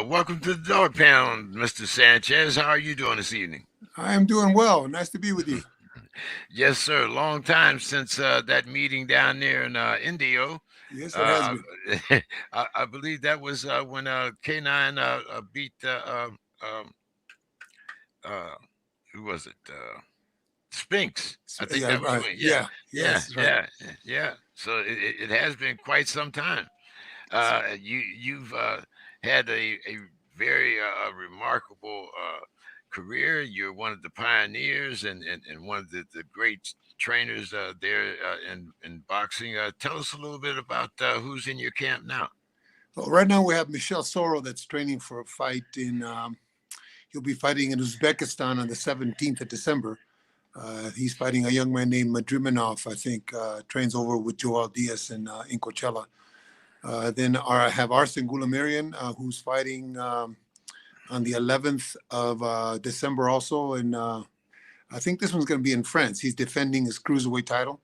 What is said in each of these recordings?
Welcome to the Dog Pound, Mr. Sanchez. How are you doing this evening? I am doing well. Nice to be with you. Yes, sir. Long time since that meeting down there in Indio. Yes, it has Uh, been. I believe that was when K9 beat um, uh, who was it? Spinks. I think Yeah, that was right. when. Yeah, Yeah, yeah, yes, right. yeah, yeah. So it has been quite some time. You've had a very remarkable career. You're one of the pioneers and one of the great trainers there in boxing. Tell us a little bit about who's in your camp now. Well, right now we have Michelle Soro that's training for a fight in. He'll be fighting in Uzbekistan on the 17th of December. He's fighting a young man named Madrimanov, I think, trains over with Joel Diaz in Coachella. I have Arsen Goulamirian, who's fighting on the 11th of December also. And I think this one's going to be in France. He's defending his cruiserweight title.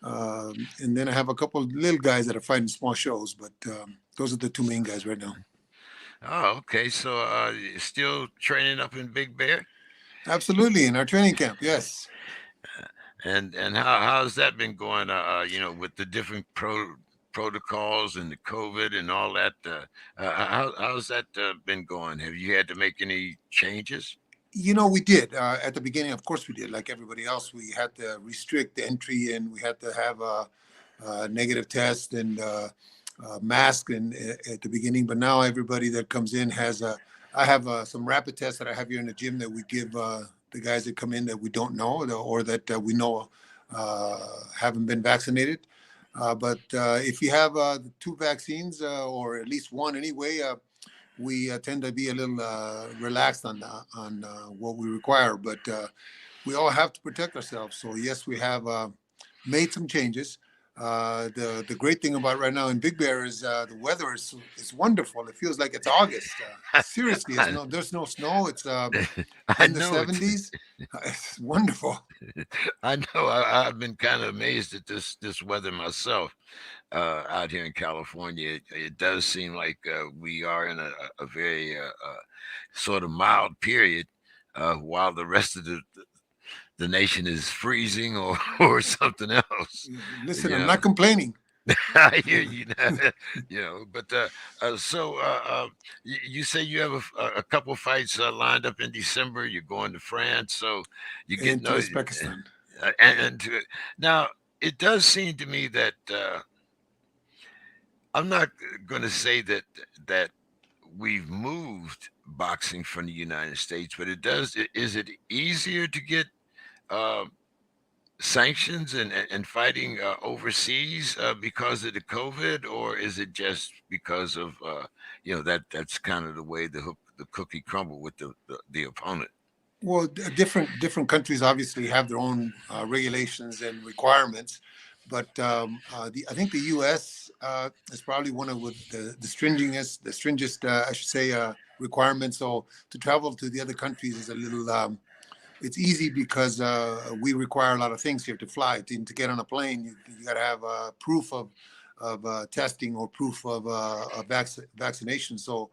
And then I have a couple of little guys that are fighting small shows, but those are the two main guys right now. Oh, okay. So you're still training up in Big Bear, Absolutely, in our training camp, yes. and how's that been going? With the different protocols and the COVID and all that. How's that been going? Have you had to make any changes? We did at the beginning. Of course, we did. Like everybody else, we had to restrict the entry, and we had to have a negative test and mask at the beginning. But now everybody that comes in has a. I have some rapid tests that I have here in the gym that we give the guys that come in that we don't know or that we know haven't been vaccinated. But if you have the two vaccines or at least one anyway, we tend to be a little relaxed on what we require. But we all have to protect ourselves. So yes, we have made some changes. The great thing about right now in Big Bear is the weather is wonderful. It feels like it's August. Seriously, I, there's no snow. It's I in the know it's 70s. It's wonderful. I know I've been kind of amazed at this weather myself out here in California. It does seem like we are in a very sort of mild period while the rest of the nation is freezing or or something else. Listen, You I'm know, not complaining. I hear you. But so you say you have a couple fights lined up in December. You're going to France, so you get Into no. Uzbekistan. And now it does seem to me that I'm not going to say that we've moved boxing from the United States, but it does. Is it easier to get uh, sanctions and fighting overseas because of the COVID, or is it just because of that's kind of the way the cookie crumbled with the opponent? Well, different countries obviously have their own regulations and requirements, but I think the U.S. Is probably one of the stringest, I should say, requirements. So to travel to the other countries is a little. It's easy because we require a lot of things here to fly. To get on a plane, you got to have proof of testing or proof of vaccination. So,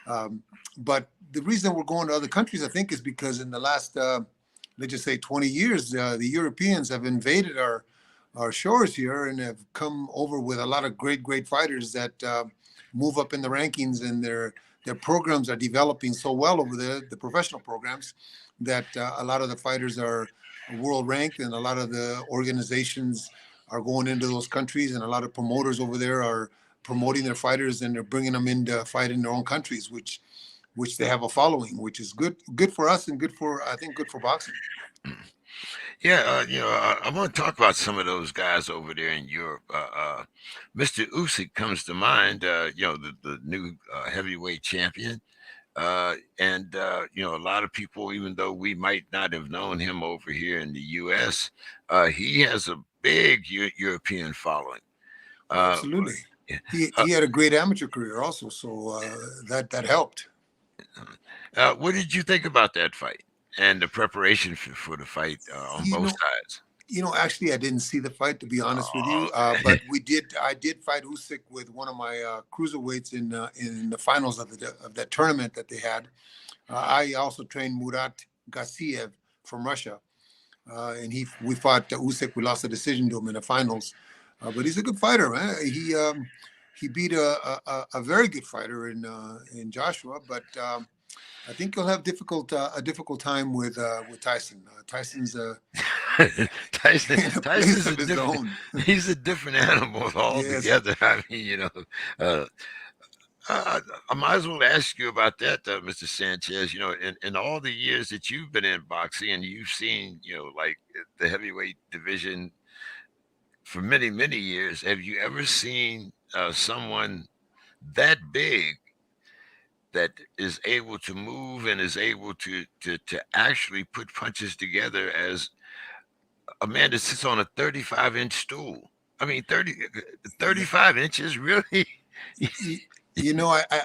um, but the reason we're going to other countries, I think, is because in the last, let's just say, 20 years, the Europeans have invaded our shores here and have come over with a lot of great fighters that move up in the rankings, and their programs are developing so well over there, the professional programs, that a lot of the fighters are world ranked, and a lot of the organizations are going into those countries, and a lot of promoters over there are promoting their fighters, and they're bringing them in to fight in their own countries, which they have a following, which is good for us and good for boxing. Yeah, I want to talk about some of those guys over there in Europe. Mr. Usyk comes to mind. The new heavyweight champion. A lot of people, even though we might not have known him over here in the U.S., he has a big European following. Oh, Uh, absolutely. yeah, uh, He had a great amateur career also, so that helped. what did you think about that fight and the preparation for the fight on You both know, sides? Actually, I didn't see the fight, to be honest with Oh, you. But we did. I did fight Usyk with one of my cruiserweights in the finals of that tournament that they had. I also trained Murat Gassiev from Russia, and we fought Usyk. We lost a decision to him in the finals, but he's a good fighter, man. He beat a very good fighter in Joshua, but I think he'll have a difficult time with Tyson. Tyson's Tyson, in a place Tyson's a of his different. own. He's a different animal Yes. altogether. I mean, uh, I might as well ask you about that, Mr. Sanchez. In all the years that you've been in boxing and you've seen, like the heavyweight division for many, many years, have you ever seen someone that big that is able to move and is able to actually put punches together as a man that sits on a 35-inch stool? I mean, 35 inches, really? Y-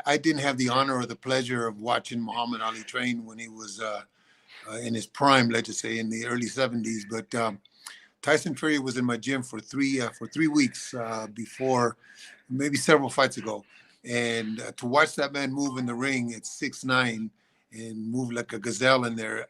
I didn't have the honor or the pleasure of watching Muhammad Ali train when he was in his prime, let's just say in the early '70s. But Tyson Fury was in my gym for 3 weeks before, maybe several fights ago, and to watch that man move in the ring at 6'9" and move like a gazelle in there,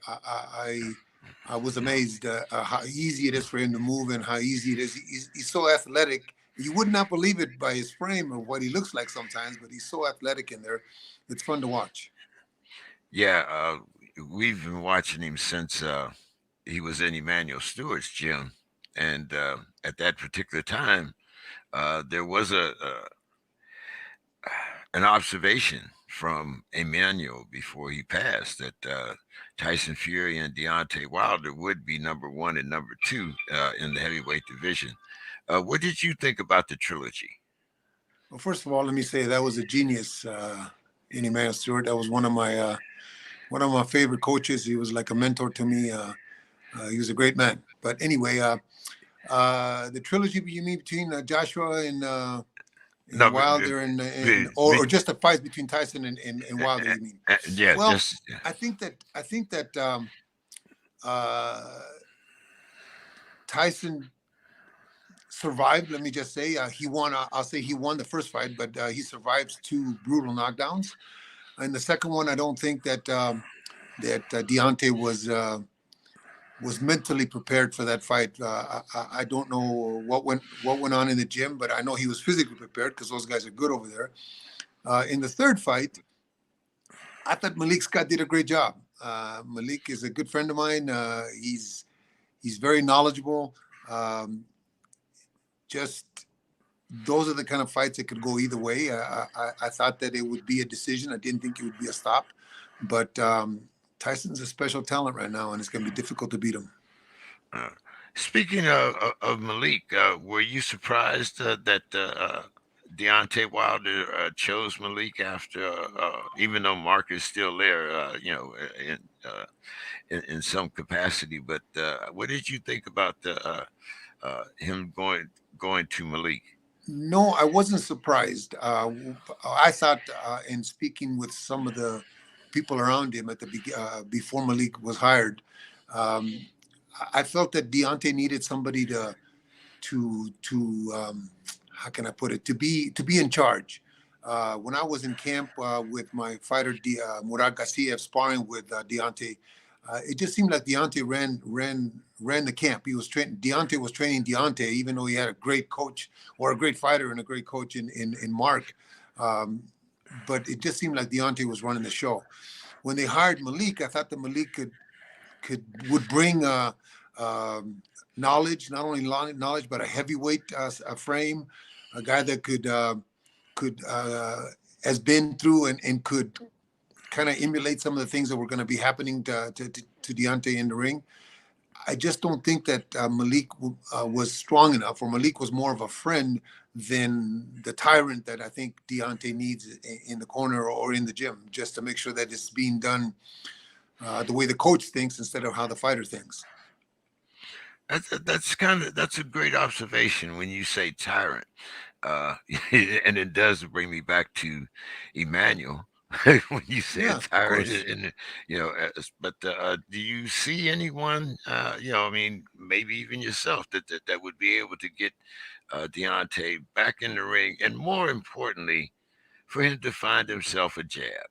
I was amazed how easy it is for him to move and how easy it is. He's so athletic. You would not believe it by his frame or what he looks like sometimes, but he's so athletic in there. It's fun to watch. Yeah, we've been watching him since he was in Emmanuel Stewart's gym, and at that particular time, there was a an observation from Emmanuel before he passed that Tyson Fury and Deontay Wilder would be number one and number two in the heavyweight division. What did you think about the trilogy? Well, first of all, let me say that was a genius in Emmanuel Stewart. That was one of my favorite coaches. He was like a mentor to me. He was a great man. But anyway, the trilogy you mean between Joshua and No, Wilder or just the fights between Tyson and Wilder, you mean? yeah, Well, just I think that uh, Tyson survived. Let me just say he won. I'll say he won the first fight, but he survives two brutal knockdowns. In the second one, I don't think that Deontay was mentally prepared for that fight. I don't know what went on in the gym, but I know he was physically prepared because those guys are good over there. In the third fight, I thought Malik Scott did a great job. Malik is a good friend of mine. He's very knowledgeable. Um, just those are the kind of fights that could go either way. I thought that it would be a decision. I didn't think it would be a stop, but Tyson's a special talent right now, and it's going to be difficult to beat him. uh, speaking of Malik, were you surprised that Deontay Wilder chose Malik after, even though Mark is still there, in, uh, in some capacity? But what did you think about him going to Malik? No, I wasn't surprised. I thought, in speaking with some of the people around him before Malik was hired, um, I felt that Deontay needed somebody to how can I put it, to be in charge. When I was in camp with my fighter Murad Gassiev sparring with Deontay, it just seemed like Deontay ran the camp. Deontay was training Deontay, even though he had a great coach or a great fighter and a great coach in Mark. Um, but it just seemed like Deontay was running the show. When they hired Malik, I thought that Malik would bring knowledge, not only knowledge but a heavyweight a frame, a guy that could has been through and could kind of emulate some of the things that were going to be happening to Deontay in the ring. I just don't think that Malik was strong enough, or Malik was more of a friend than the tyrant that I think Deontay needs in the corner or in the gym, just to make sure that it's being done the way the coach thinks instead of how the fighter thinks. That's a great observation when you say tyrant, uh, and it does bring me back to Emmanuel. when you say a Yeah, of tyrant, course. but do you see anyone, I mean, maybe even yourself, that would be able to get Deontay back in the ring, and more importantly, for him to find himself a jab?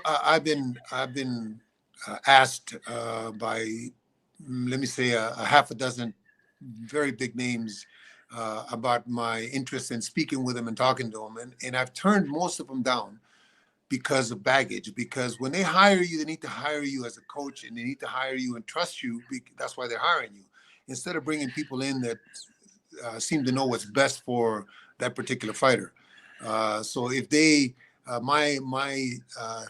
I've been asked by, let me say, a half a dozen very big names about my interest in speaking with them and talking to them, and I've turned most of them down because of baggage. Because when they hire you, they need to hire you as a coach, and they need to hire you and trust you. That's why they're hiring you, instead of bringing people in that seem to know what's best for that particular fighter. So if they, my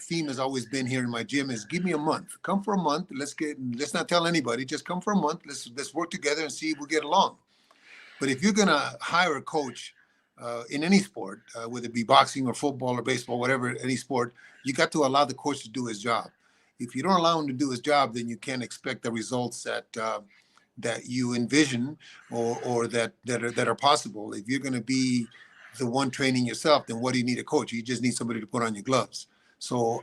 theme has always been here in my gym is give me a month. Come for a month. Let's not tell anybody. Just come for a month. Let's work together and see if we get along. But if you're gonna hire a coach in any sport, whether it be boxing or football or baseball, whatever, any sport, you got to allow the coach to do his job. If you don't allow him to do his job, then you can't expect the results that you envision or that are possible. If you're going to be the one training yourself, then what do you need a coach? You just need somebody to put on your gloves. So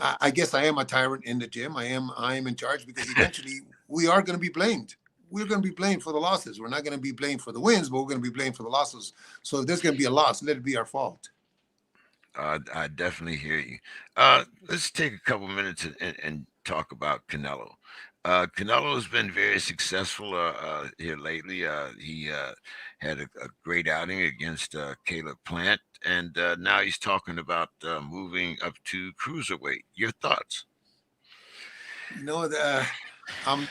I guess I am a tyrant in the gym. I am in charge because eventually we are going to be blamed. We're going to be blamed for the losses. We're not going to be blamed for the wins, but we're going to be blamed for the losses. So if there's going to be a loss, let it be our fault. I definitely hear you. Let's take a couple minutes and talk about Canelo. Canelo has been very successful here lately. He had a great outing against Caleb Plant, and now he's talking about moving up to cruiserweight. Your thoughts? You know, I'm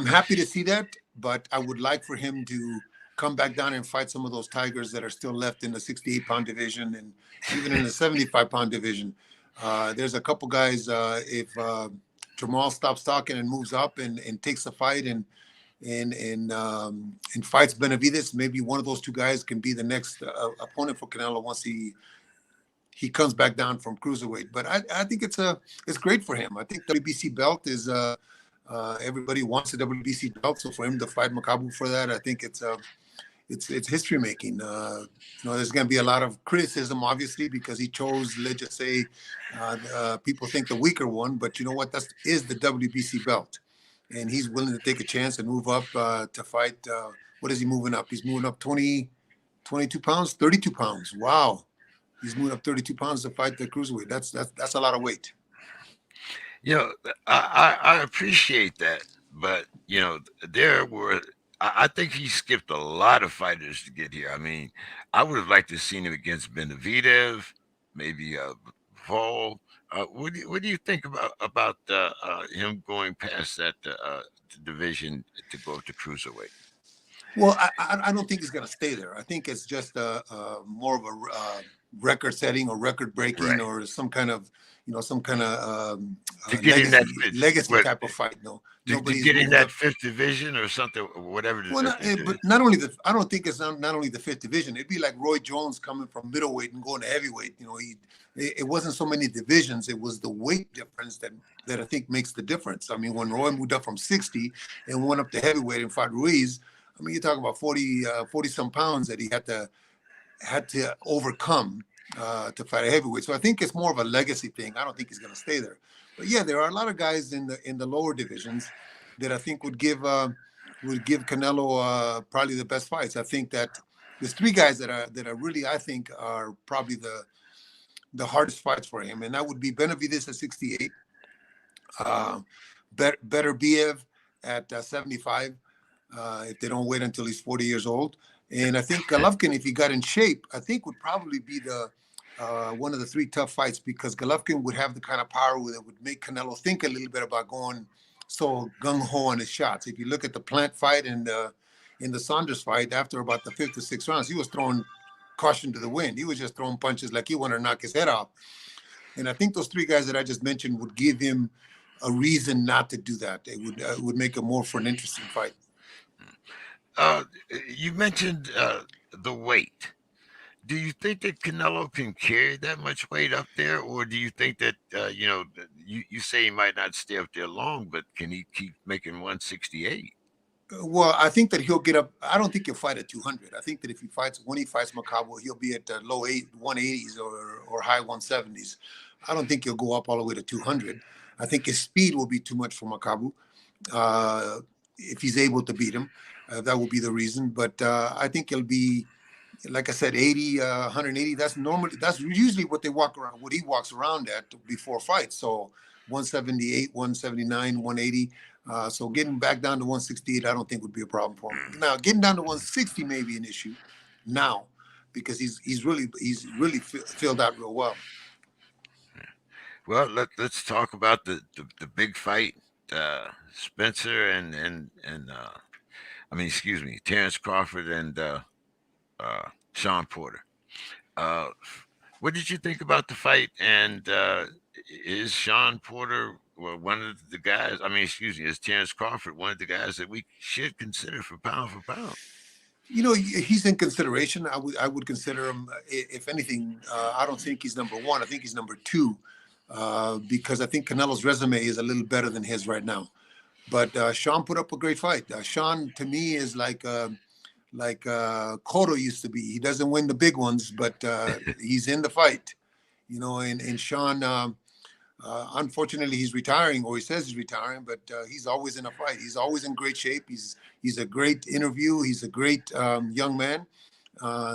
happy to see that, but I would like for him to come back down and fight some of those tigers that are still left in the 68-pound division and even in the 75-pound division. There's a couple guys. If Jamal stops talking and moves up and takes the fight and fights Benavides, maybe one of those two guys can be the next opponent for Canelo once he comes back down from cruiserweight. But I think it's great for him. I think WBC belt is everybody wants a WBC belt, so for him to fight Makabu for that, I think it's history making. There's going to be a lot of criticism, obviously, because he chose, let's just say, people think the weaker one, but you know what? That is the WBC belt, and he's willing to take a chance and move up to fight. What is he moving up? He's moving up 22 pounds, 32 pounds. Wow. He's moving up 32 pounds to fight the cruiserweight. That's a lot of weight. You know, I appreciate that, but there were. I think he skipped a lot of fighters to get here. I mean, I would have liked to seen him against Benavidev, maybe Vol. What do you think about him going past that division to go up to cruiserweight? Well, I don't think he's going to stay there. I think it's just more of a record setting or record breaking Right. or some kind of To get in that legacy type of fight. No, to nobody's get in moved that up. fifth division or something, or whatever Well, but not only the I don't think it's not only the fifth division. It'd be like Roy Jones coming from middleweight and going to heavyweight. It wasn't so many divisions. It was the weight difference that I think makes the difference. I mean, when Roy moved up from 60 and went up to heavyweight and fought Ruiz, I mean, you're talking about 40 some pounds that he had to overcome to fight a heavyweight. So I think it's more of a legacy thing. I don't think he's going to stay there. But yeah, there are a lot of guys in the lower divisions that I think would give Canelo probably the best fights. I think that there's three guys that are really, I think, are probably the hardest fights for him, and that would be Benavides at 68, uh, Better Biev at 75, if they don't wait until he's 40 years old. And I think Golovkin, if he got in shape, I think would probably be the one of the three tough fights because Golovkin would have the kind of power that would make Canelo think a little bit about going so gung ho on his shots. If you look at the Plant fight and in the Saunders fight, after about the fifth or sixth rounds, he was throwing caution to the wind. He was just throwing punches like he wanted to knock his head off. And I think those three guys that I just mentioned would give him a reason not to do that. It would make it more for an interesting fight. Uh, you mentioned the weight. Do you think that Canelo can carry that much weight up there, or do you think that you say he might not stay up there long, but can he keep making 168? Well, I think that he'll get up. I don't think he'll fight at 200. I think that if he fights, when he fights Macabo, he'll be at low 180s or high 170s. I don't think he'll go up all the way to 200. I think his speed will be too much for Macabo. If he's able to beat him, that will be the reason. But I think it'll be, like I said, 80, 180. That's usually what they walk around, what he walks around at before fights. So 178, 179, 180. So getting back down to 168, I don't think would be a problem for him. Now getting down to 160 may be an issue now, because he's really filled out real well. Well, let's talk about the big fight, Spencer and I mean, excuse me, Terrence Crawford and Sean Porter. Uh, what did you think about the fight? And is Sean Porter, well, one of the guys? I mean, excuse me, is Terrence Crawford one of the guys that we should consider for pound for pound? He's in consideration. I would consider him, if anything. I don't think he's number one. I think he's number two, because I think Canelo's resume is a little better than his right now. But Sean put up a great fight. Sean, to me, is like Cotto used to be. He doesn't win the big ones, but he's in the fight. And Sean, unfortunately, he's retiring, or he says he's retiring, but he's always in a fight. He's always in great shape. He's a great interview. He's a great young man.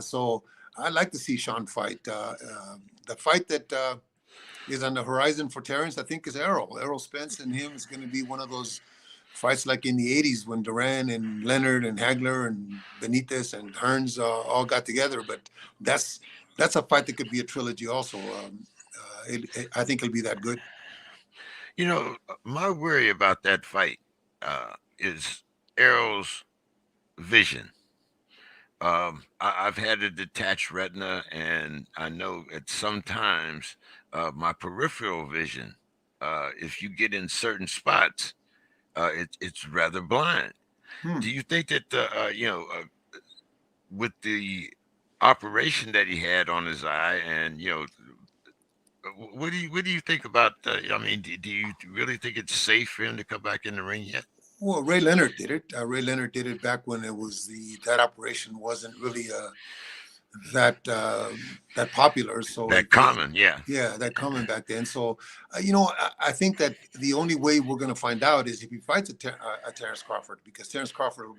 So I like to see Sean fight. The fight that is on the horizon for Terrence, I think, is Errol. Errol Spence and him is going to be one of those fights like in the 80s when Duran and Leonard and Hagler and Benitez and Hearns all got together. But that's a fight that could be a trilogy also. I think it'll be that good. My worry about that fight is Errol's vision. I've had a detached retina, and I know at sometimes my peripheral vision, if you get in certain spots, it's rather blind. Hmm. Do you think that with the operation that he had on his eye, and what do you think about? I mean, do you really think it's safe for him to come back in the ring yet? Well, Ray Leonard did it. Ray Leonard did it back when it was that operation wasn't really that popular. So That common, yeah. yeah, that coming back then. So I think that the only way we're going to find out is if he fights a Terrence Crawford, because Terrence Crawford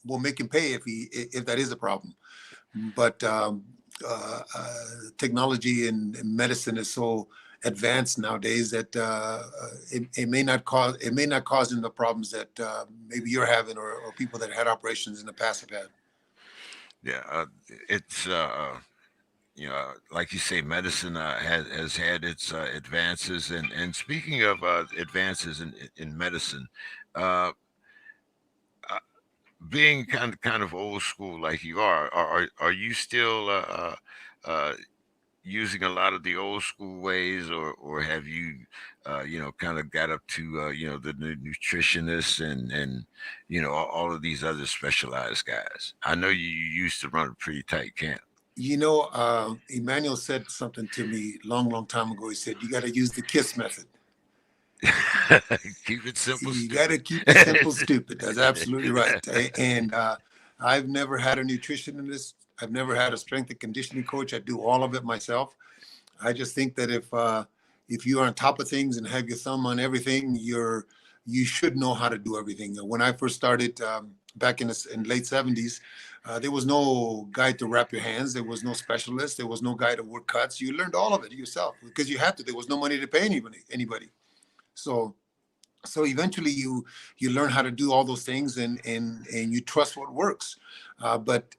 will make him pay if that is a problem. But technology and medicine is so advanced nowadays that it may not cause him the problems that maybe you're having, or people that had operations in the past have had. Yeah, it's like you say, medicine has had its advances, and speaking of advances in medicine, uh, uh, being kind of old school like you are you still uh, using a lot of the old school ways, or have you kind of got up to the new nutritionists and all of these other specialized guys? I know you used to run a pretty tight camp. Emmanuel said something to me long, long time ago. He said, "You got to use the KISS method. Keep it simple, You got to stupid. keep it simple, stupid." That's absolutely right. And I've never had a nutritionist. I've never had a strength and conditioning coach. I do all of it myself. I just think that if you are on top of things and have your thumb on everything, you should know how to do everything. When I first started back in late 70s, there was no guide to wrap your hands. There was no specialist. There was no guide to work cuts. You learned all of it yourself because you had to. There was no money to pay anybody. So eventually you learn how to do all those things, and you trust what works. But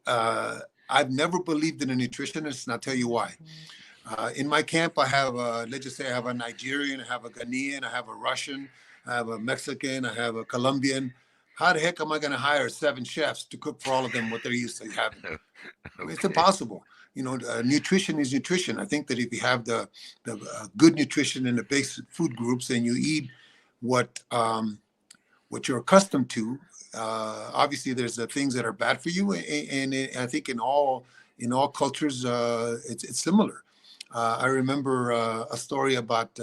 I've never believed in a nutritionist, and I'll tell you why. In my camp, I have, let's just say, I have a Nigerian, I have a Ghanaian, I have a Russian, I have a Mexican, I have a Colombian. How the heck am I going to hire 7 chefs to cook for all of them what they're used to having? I mean, it's Okay. impossible. Nutrition is nutrition. I think that if you have the good nutrition in the basic food groups, and you eat what what you're accustomed to, obviously there's the things that are bad for you, and I think in all cultures, it's similar. I remember a story about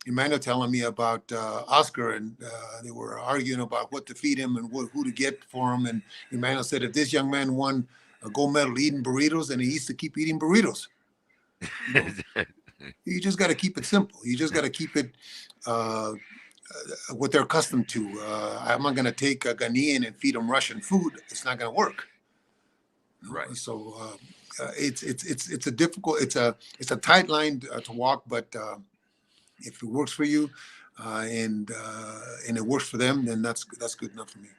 Emmanuel telling me about Oscar, and they were arguing about what to feed him and who to get for him. And Emmanuel said, if this young man won a gold medal eating burritos, and he needs to keep eating burritos. You know, you just got to keep it simple. You just got to keep it uh, what they're accustomed to. I'm not going to take a Ghanaian and feed them Russian food. It's not going to work. Right. So it's a difficult, it's a tight line to walk, but if it works for you and it works for them, then that's good enough for me.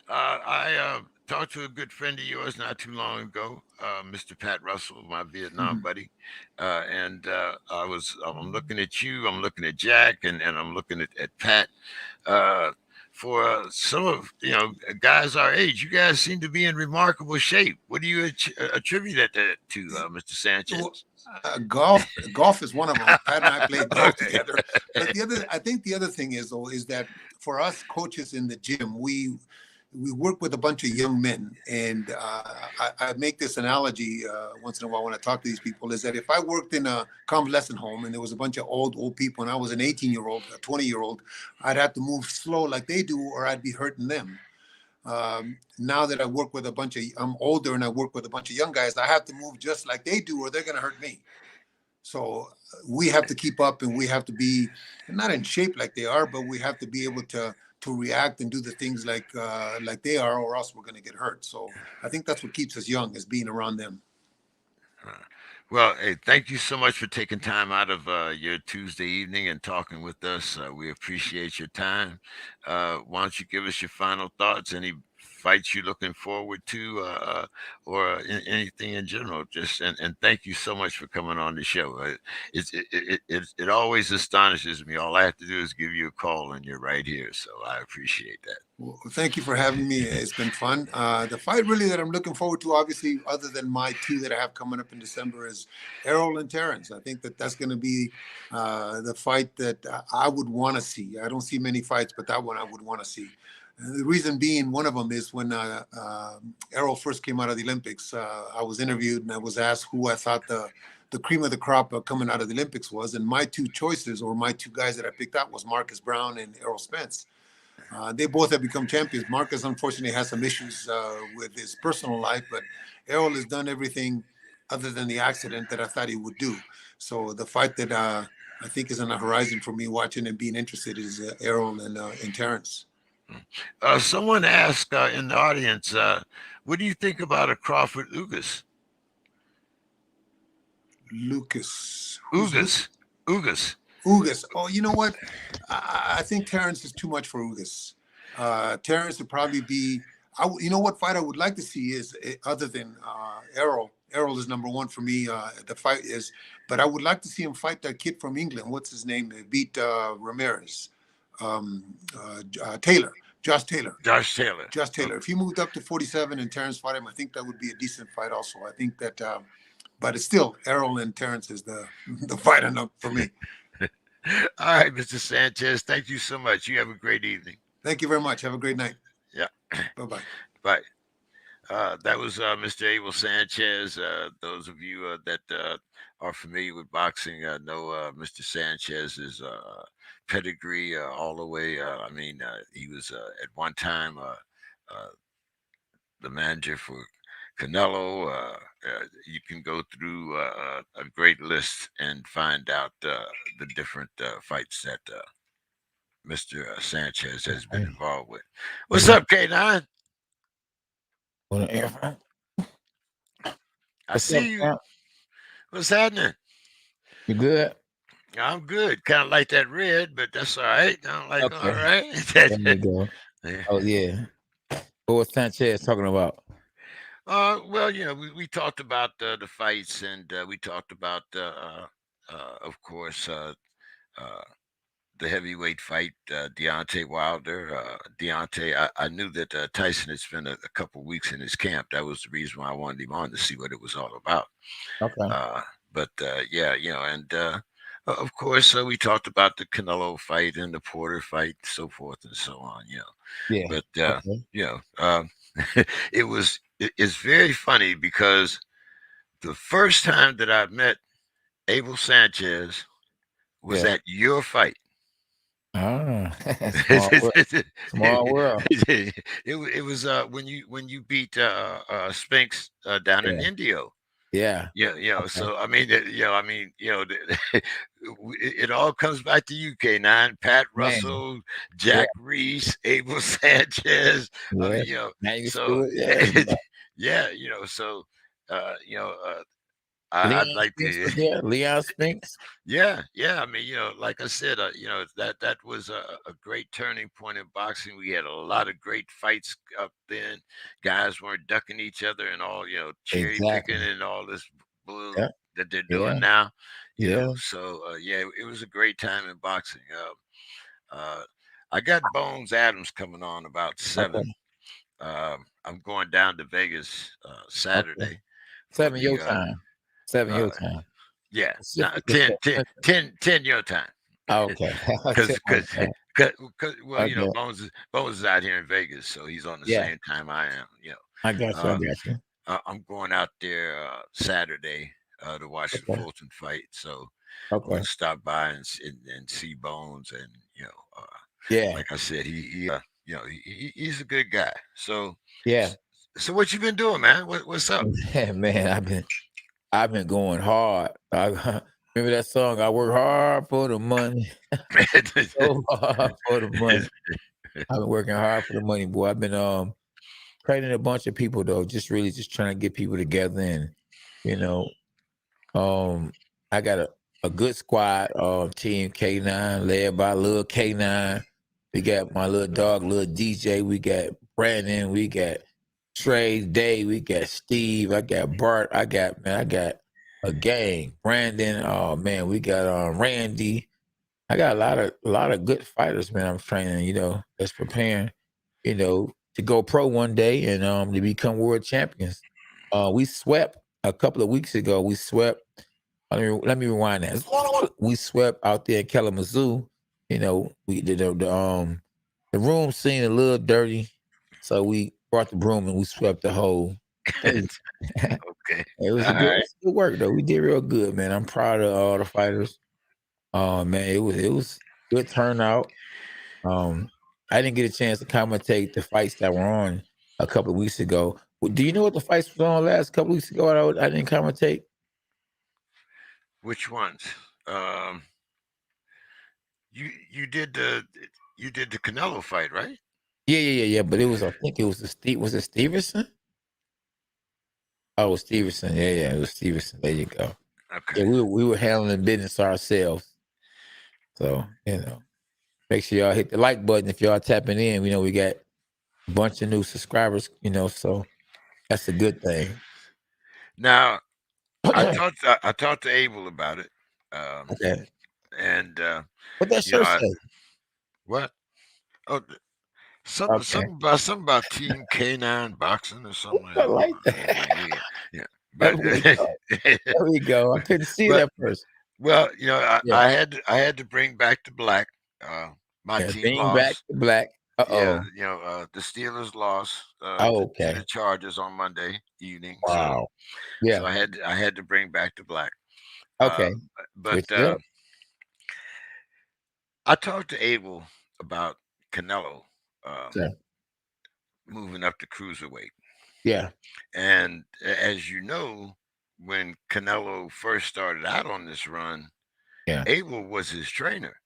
I talked to a good friend of yours not too long ago, Mr. Pat Russell, my Vietnam Mhm. buddy, and I'm looking at you, I'm looking at Jack, and I'm looking at Pat. Uh, for some of guys our age, you guys seem to be in remarkable shape. What do you attribute that to, Mr. Well, Sanchez? golf is one of them. Pat and I played golf Okay. together. But I think the other thing is though, is that for us coaches in the gym, we work with a bunch of young men, and I make this analogy once in a while when I talk to these people. Is that if I worked in a convalescent home and there was a bunch of old people, and I was an 18-year-old, a 20-year-old, I'd have to move slow like they do, or I'd be hurting them. Now that I work with a bunch of, I'm older and I work with a bunch of young guys, I have to move just like they do, or they're going to hurt me. So we have to keep up, and we have to be not in shape like they are, but we have to be able to react and do the things like they are, or else we're going to get hurt. So I think that's what keeps us young, is being around them. Uh, Well, hey, thank you so much for taking time out of your Tuesday evening and talking with us. We appreciate your time. Why don't you give us your final thoughts? Any fights you're looking forward to, or anything in general? Just and thank you so much for coming on the show. It always astonishes me. All I have to do is give you a call, and you're right here. So I appreciate that. Well, thank you for having me. It's been fun. The fight really that I'm looking forward to, obviously, other than my two that I have coming up in December, is Errol and Terrence. I think that that's going to be the fight that I would want to see. I don't see many fights, but that one I would want to see. And the reason being, one of them is when Errol first came out of the Olympics. I was interviewed and I was asked who I thought the cream of the crop coming out of the Olympics was, and my two choices, or my two guys that I picked out, was Marcus Brown and Errol Spence. They both have become champions. Marcus, unfortunately, has some issues with his personal life, but Errol has done everything other than the accident that I thought he would do. So the fight that I think is on the horizon for me watching and being interested is Errol and Terrence. Someone asked in the audience, what do you think about a Crawford Ugas? Lucas. Who's Lucas? Ugas. Ugas. Ugas. Oh, you know what? I think Terrence is too much for Ugas. Terrence would probably be. You know what fight I would like to see is other than Errol. Errol is number one for me. The fight is, but I would like to see him fight that kid from England. What's his name? They beat Ramirez. Taylor. Josh Taylor. Josh Taylor. Josh Taylor. If he moved up to 47 and Terrence fought him, I think that would be a decent fight. Also, I think that. But it's still Errol and Terrence is the fight enough for me. All right, Mr. Sanchez. Thank you so much. You have a great evening. Thank you very much. Have a great night. Yeah. Bye bye. Bye. That was Mr. Abel Sanchez. Those of you that are familiar with boxing know Mr. Sanchez's pedigree all the way. He was at one time uh, the manager for Canelo. You can go through a great list and find out the different fights that Mr. Sanchez has been Hey, involved with. hey, What's up, K9? wanna air fry? I What's up, see you. champ? What's happening? You good? I'm good. Kind of like that red, but that's all right. I'm like, all Okay. right. There you go. Yeah. Oh yeah. What was Sanchez talking about? Well, we talked about the fights, and we talked about, of course, uh, the heavyweight fight, Deontay Wilder. Deontay, I knew that Tyson had spent a couple weeks in his camp. That was the reason why I wanted him on, to see what it was all about. Okay. But yeah, and of course, we talked about the Canelo fight and the Porter fight, so forth and so on. Yeah. But Okay. you know, um, it's very funny because the first time that I met Abel Sanchez Was that your fight? Ah, small world. it, Small world. it was when you beat Spinks down in Yeah. Indio. Yeah. Yeah, Okay. so I mean, it all comes back to UK9, Pat Man. Russell, Yeah. Jack Reese, Abel Sanchez. I Yeah. mean, Maggie so Stewart. Yeah. yeah, so I'd Leon like Spinks to. was there. Leon Spinks. Yeah. I mean, like I said, that was a great turning point in boxing. We had a lot of great fights up then. Guys weren't ducking each other and all, cherry picking Exactly. and all this bull Yeah. that they're Yeah. doing now. Yeah. So yeah, it was a great time in boxing. I got Bones Adams coming on about Okay. 7. I'm going down to Vegas Okay. Saturday for 7 your the time. 7 uh, your time. yeah, Pacific not or 10, 10, Central? 10, 10 your time. Okay. 10 Cause, my cause, time. cause, well, Okay. Bones is out here in Vegas, so he's on the Yeah. same time I am. I got you. I Uh, got you. I'm going out there Saturday to watch the Okay. Fulton fight, so I'm Okay. gonna stop by and see Bones, and Yeah. like I said, he's a good guy. So, Yeah. so what you been doing, man? What's up? Man, I've been going hard. Remember that song? I work hard for the money. So hard for the money. I've been working hard for the money, boy. I've been training a bunch of people though, really just trying to get people together and you know, I got a good squad, team K9 led by little K9. We got my little dog, little DJ. We got Brandon. We got Trey, Day. We got Steve. I got Bart. I got a gang. Brandon. Oh man, we got Randy. I got a lot of good fighters, man. I'm training, that's preparing, to go pro one day and to become world champions. We swept a couple of weeks ago. We swept. Let me rewind that. We swept out there in Kalamazoo. We did the room seemed a little dirty, so we brought the broom and we swept the whole place. Okay, It was all right. good work though. We did real good, man. I'm proud of all the fighters. Man, it was good turnout. I didn't get a chance to commentate the fights that were on a couple of weeks ago. Do you know what the fights was on last couple of weeks ago? I didn't commentate. Which ones? Um, you did the Canelo fight, right? Yeah. But I think it was was it Stevenson? Oh, it was Stevenson. Yeah. It was Stevenson. There you go. Okay. Yeah, we were handling business ourselves. So, make sure y'all hit the like button if y'all tapping in. We know we got a bunch of new subscribers, so that's a good thing. Now, Okay. I talked to Abel about it, and What that shirt I say? what? Oh, Okay. something about Team K9 boxing or something like I that. like Yeah, that. yeah. There But we go. There we go. I couldn't see but that first. well, Yeah. I had to bring back the black. My Yeah. team Being back lost. to black. Yeah, Uh-oh. the Steelers lost Oh, to the okay. Chargers on Monday evening, so Wow. Yeah. I had to bring back the black. Uh, Okay. but Switch it up. I talked to Abel about Canelo um, Okay. moving up to cruiserweight, Yeah. and as you know, when Canelo first started out on this run, Yeah. Abel was his trainer.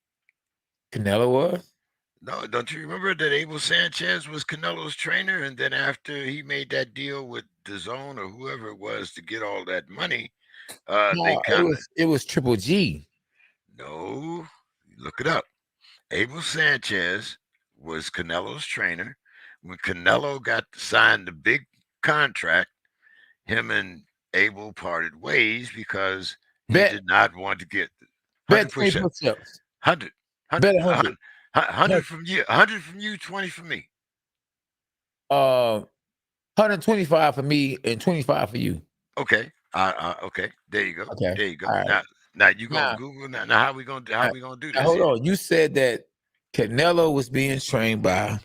Canelo was? No, don't you remember that Abel Sanchez was Canelo's trainer? And then after he made that deal with DAZN or whoever it was to get all that money, they No, kind of it was Triple G. no, look it up. Abel Sanchez was Canelo's trainer. When Canelo got signed the big contract, him and Abel parted ways because he Bet did not want to get bet 100 20 push-up, push-ups. 100, Bet 100. 100 from you, 100 from you, 20 from me. 125 for me and 25 for you. Okay. Okay. There you go. Okay. There you go. All right. Now you gonna Now, Google now how we gonna do now this hold here? on. You said that Canelo was being trained by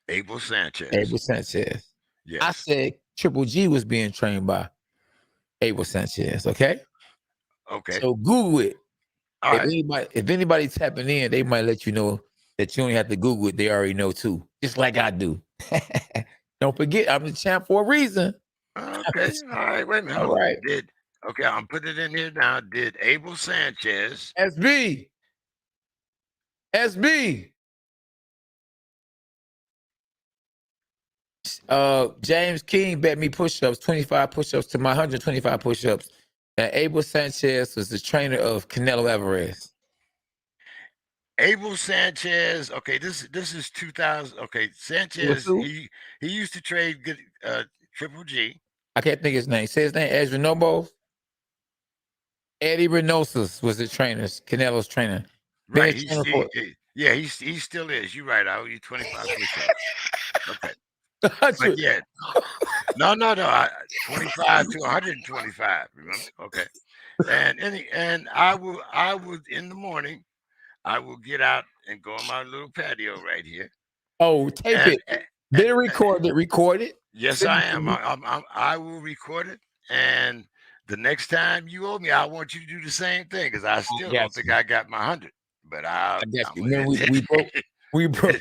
Abel Sanchez. Abel Sanchez. I Yes. said Triple G was being trained by Abel Sanchez. Okay. Okay. So Google it. All right. If anybody tapping in, they might let you know that you only have to Google it. They already know too, just like I do. Don't forget, I'm the champ for a reason. Okay. All right. Wait a minute. All Hold on. right. Okay, I'm putting it in here now. Did Abel Sanchez SB. SB. James King bet me push-ups, 25 push-ups to my 125 push-ups. And Abel Sanchez was the trainer of Canelo Alvarez. Abel Sanchez. Okay, this is 2000. Okay, Sanchez. He used to trade good Triple G. I can't think his name. Say his name, Ezra Noble. Eddie Reynoso was the trainer, Canelo's trainer. Right. He still is. You're right. I owe you 25 push-ups. Okay. But yeah. No. 25 to 125. Remember? Okay. And I will in the morning. I will get out and go on my little patio right here. Oh, tape it. Then record it. Yes, I am. I will record it. And the next time you owe me, I want you to do the same thing because I still don't think I got my 100. But I guess you. Remember we broke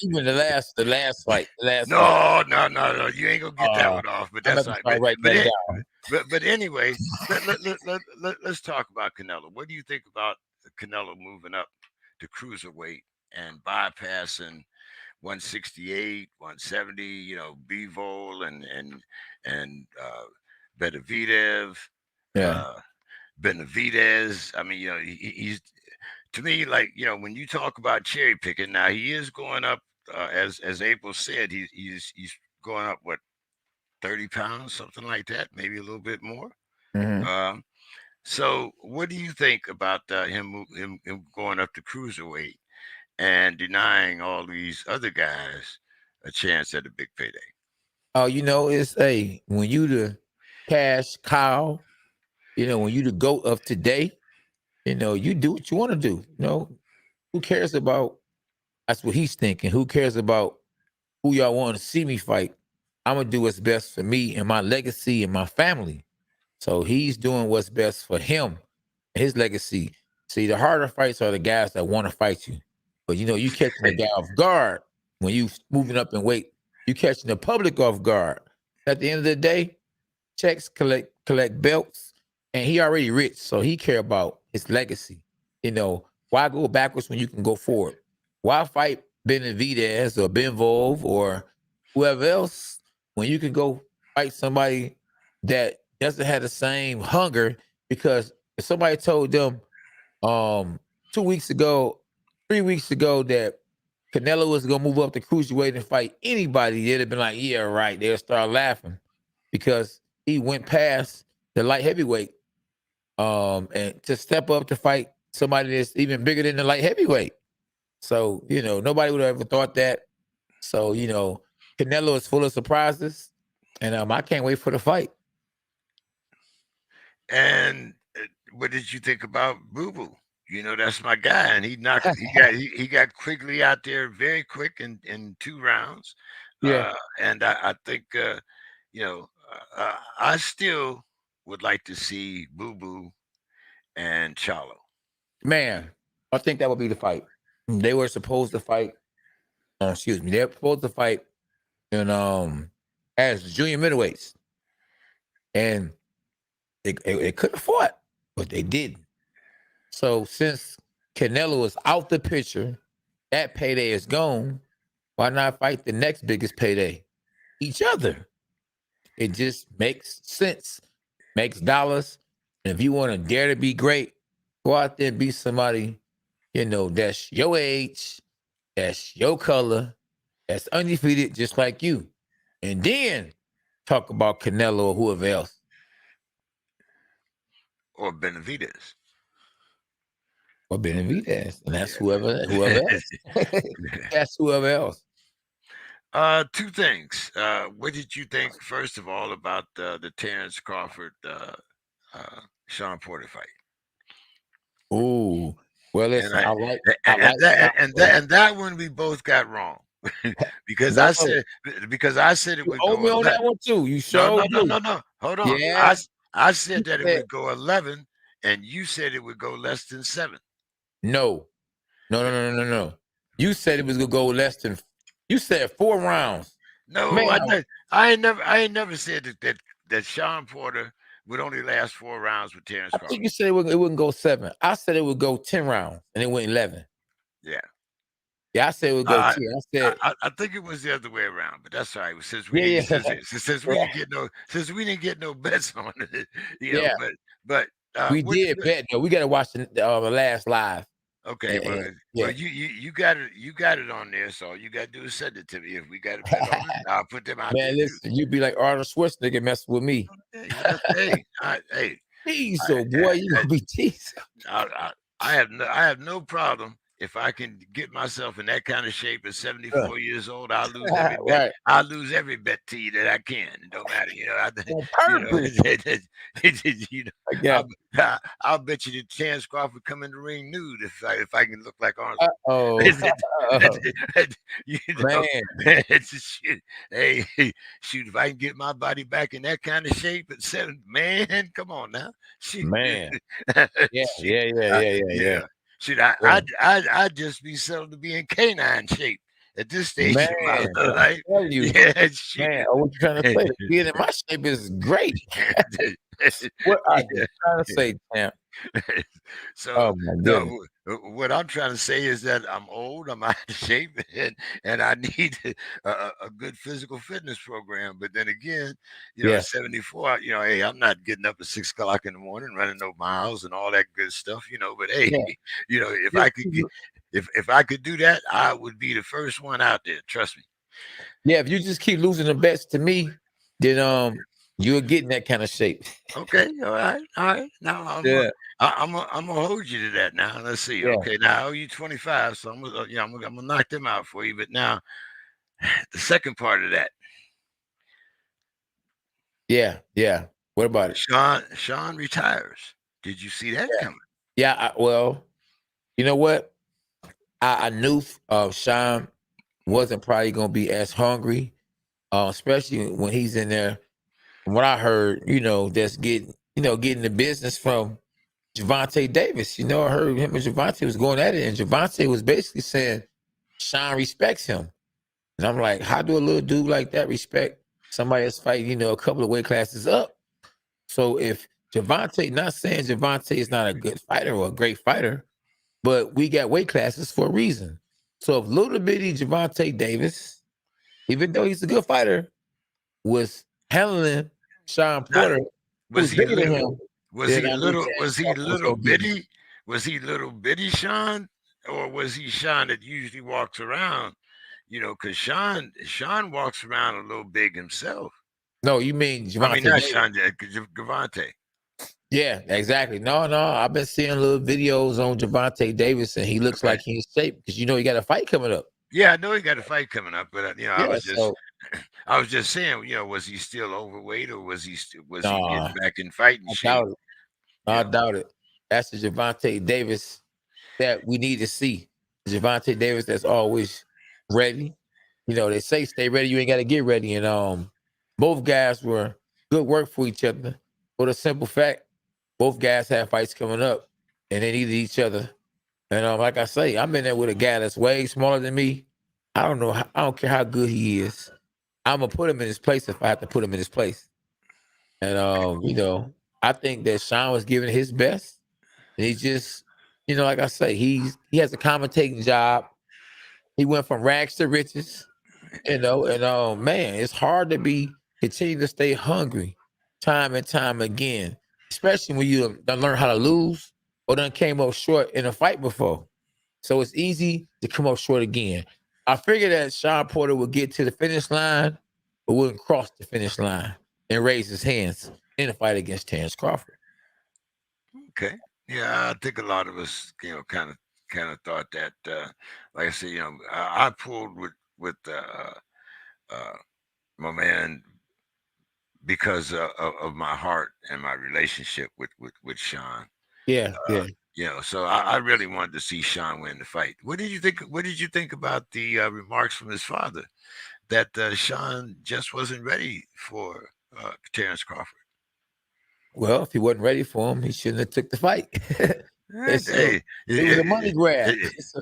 even the last fight. No. You ain't gonna get that one off. But that's right. But anyway, let's talk about Canelo. What do you think about Canelo moving up to cruiserweight and bypassing 168, 170? Bivol and Benavidez, Benavidez. I mean, he's to me like when you talk about cherry picking. Now he is going up, as April said. He's going up 30 pounds, something like that, maybe a little bit more. Mm-hmm. So what do you think about him going up to cruiserweight and denying all these other guys a chance at a big payday? Oh, it's when you the cash cow, when you the GOAT of today, you do what you want to do. Who cares about? That's what he's thinking. Who cares about who y'all want to see me fight? I'm gonna do what's best for me and my legacy and my family. So he's doing what's best for him, his legacy. See, the harder fights are the guys that want to fight you. But you catching a guy off guard when you moving up in weight. You catching the public off guard. At the end of the day, checks collect belts, and he already rich, so he care about his legacy. Why go backwards when you can go forward? Why fight Benavidez or Benvolve or whoever else when you can go fight somebody that doesn't have the same hunger? Because if somebody told them 2 weeks ago, 3 weeks ago that Canelo was gonna move up to cruiserweight and fight anybody, they'd have been like, yeah, right. They'll start laughing because he went past the light heavyweight and to step up to fight somebody that's even bigger than the light heavyweight. So, nobody would have ever thought that. So, Canelo is full of surprises, and I can't wait for the fight. And what did you think about Boo Boo? That's my guy, and he got quickly out there, very quick in 2 rounds. Yeah, and I think I still would like to see Boo Boo and Charlo. Man, I think that would be the fight. They were supposed to fight. Excuse me, they were supposed to fight in as junior middleweights, and they could have fought, but they didn't. So since Canelo is out the picture, that payday is gone. Why not fight the next biggest payday? Each other. It just makes sense, makes dollars. And if you want to dare to be great, go out there and be somebody, that's your age, that's your color, that's undefeated just like you. And then talk about Canelo or whoever else. Or Benavidez. Or Benavidez. And that's whoever else. That's whoever else. 2 things. What did you think, first of all, about the Terrence Crawford Sean Porter fight? Ooh, well, listen, I like that one we both got wrong. because I said it would go. Me on that one too. You showed no. Hold on. Yeah. I said that it would go 11 and you said it would go less than 7. No. No. You said it was gonna go less than. You said 4 rounds. No, Man, I ain't never said that Sean Porter would only last 4 rounds with Terrence I Crawford. think you said it wouldn't go 7. I said it would go 10 rounds, and it went 11. Yeah. Yeah, I said it would go 10. I said, I think it was the other way around, but that's all right. Since we yeah, didn't yeah, since we didn't get no bets on it, yeah. but We did bet though. We got to watch the last live. okay, well, Yeah. you got it on there, so all you got to do is send it to me. If we got to bet on it, I'll put them out there Man, too. listen, you be like Arnold Schwarzenegger messing with me. Hey, Jeez, so boy, you gonna be teased. I have no problem if I can get myself in that kind of shape at 74 years old. I'll lose every bet. Right. I'll lose every bet to you that I can. It don't matter, On purpose. I'll bet you that Chance Crawford come in the ring nude if I can look like Arnold. Man. Shit. Hey, shoot, if I can get my body back in that kind of shape at 7, man, come on now. Shoot. Man. Yeah. Shoot, I'd just be settled to be in canine shape at this stage of my life. Yeah, shoot. Man, what you trying to say? Being in my shape is great. What are you trying to say, champ? So, no, what I'm trying to say is that I'm old, I'm out of shape, and I need a good physical fitness program. But then again, at 74, hey, I'm not getting up at 6 o'clock in the morning running no miles and all that good stuff, But hey, if I could if I could do that, I would be the first one out there. Trust me. Yeah, if you just keep losing the bets to me, then you'll get in that kind of shape. Okay, all right. Now I'm gonna hold you to that. Now let's see. Yeah. Okay, now I owe you 25, so I'm gonna knock them out for you. But now the second part of that. Yeah. What about it? Sean retires. Did you see that coming? Yeah. Well, you know what? I knew Sean wasn't probably gonna be as hungry, especially when he's in there. From what I heard, that's getting the business from Gervonta Davis. I heard him and Gervonta was going at it, and Gervonta was basically saying Sean respects him. And I'm like, how do a little dude like that respect somebody that's fighting, a couple of weight classes up? So if Gervonta, not saying Gervonta is not a good fighter or a great fighter, but we got weight classes for a reason. So if little bitty Gervonta Davis, even though he's a good fighter, was handling Sean Porter, was he little? Was he little bitty? Bitty? Was he little bitty Sean, or was he Sean that usually walks around? Because Sean walks around a little big himself. No, you mean Gervonta? I mean, not Sean, Gervonta. Yeah, exactly. No, I've been seeing little videos on Gervonta Davis, and he looks like he's in shape because he got a fight coming up. Yeah, I know he got a fight coming up, but I was just saying, was he still overweight or was he getting back in fighting shape? I doubt it. That's the Gervonta Davis that we need to see. The Gervonta Davis that's always ready. They say stay ready, you ain't got to get ready. And both guys were good work for each other. For the simple fact, both guys have fights coming up, and they needed each other. And like I say, I'm in there with a guy that's way smaller than me. I don't care how good he is. I'm gonna put him in his place if I have to put him in his place. And I think that Sean was giving his best. And he just, like I say, he has a commentating job. He went from rags to riches, and man, it's hard to continue to stay hungry time and time again, especially when you done learn how to lose or done came up short in a fight before. So it's easy to come up short again. I figured that Sean Porter would get to the finish line, but wouldn't cross the finish line and raise his hands in a fight against Terrence Crawford. Okay. Yeah, I think a lot of us, kind of thought that. Like I said, I pulled with my man because of my heart and my relationship with Sean. Yeah. So I really wanted to see Sean win the fight. What did you think? What did you think about the remarks from his father that Sean just wasn't ready for Terrence Crawford? Well, if he wasn't ready for him, he shouldn't have took the fight. And, It's so hey, it was a money grab. So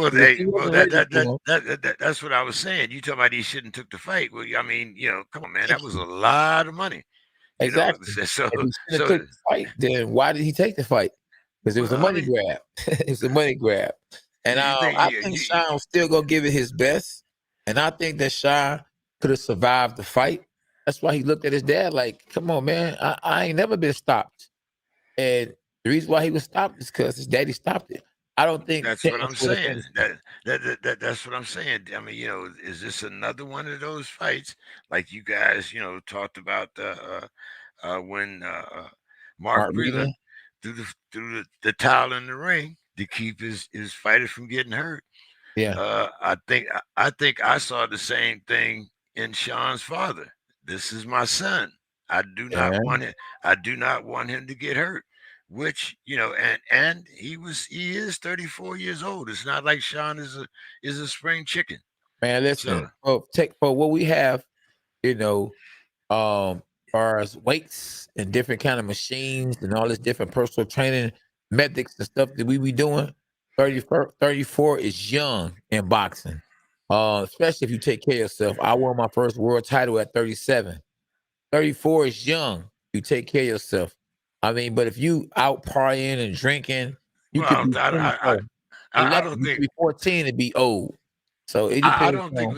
if hey, he well, wasn't ready for him, that's what I was saying. You talking about he shouldn't took the fight? Well, I mean, come on, man, thank that was you. a lot of money. Exactly. So If he shouldn't have so took the fight, then why did he take the fight? Because it was a well, I money mean, grab. It was a money grab. And you think I think Sean was still gonna give it his best. And I think that Sean could have survived the fight. That's why he looked at his dad like, come on, man, I ain't never been stopped. And the reason why he was stopped is because his daddy stopped it. I don't think that's what I'm Terrence would have saying. finished him. That's what I'm saying. I mean, is this another one of those fights like you guys, talked about when Mark Mark Breland Breland? threw the towel in the ring to keep his fighters from getting hurt. Yeah. I think I saw the same thing in Sean's father. This is my son. I do not Yeah. want it. I do not want him to get hurt. Which and he is 34 years old. It's not like Sean is a spring chicken. Man, listen, So for what we have, you know, far as weights and different kind of machines and all this different personal training methods and stuff that we be doing, 34 is young in boxing. Especially if you take care of yourself. I won my first world title at 37. 34 is young. You take care of yourself. I mean, but if you out partying and drinking, you could well, be 24. I 11, don't you could think be 14 and be old. So it depends on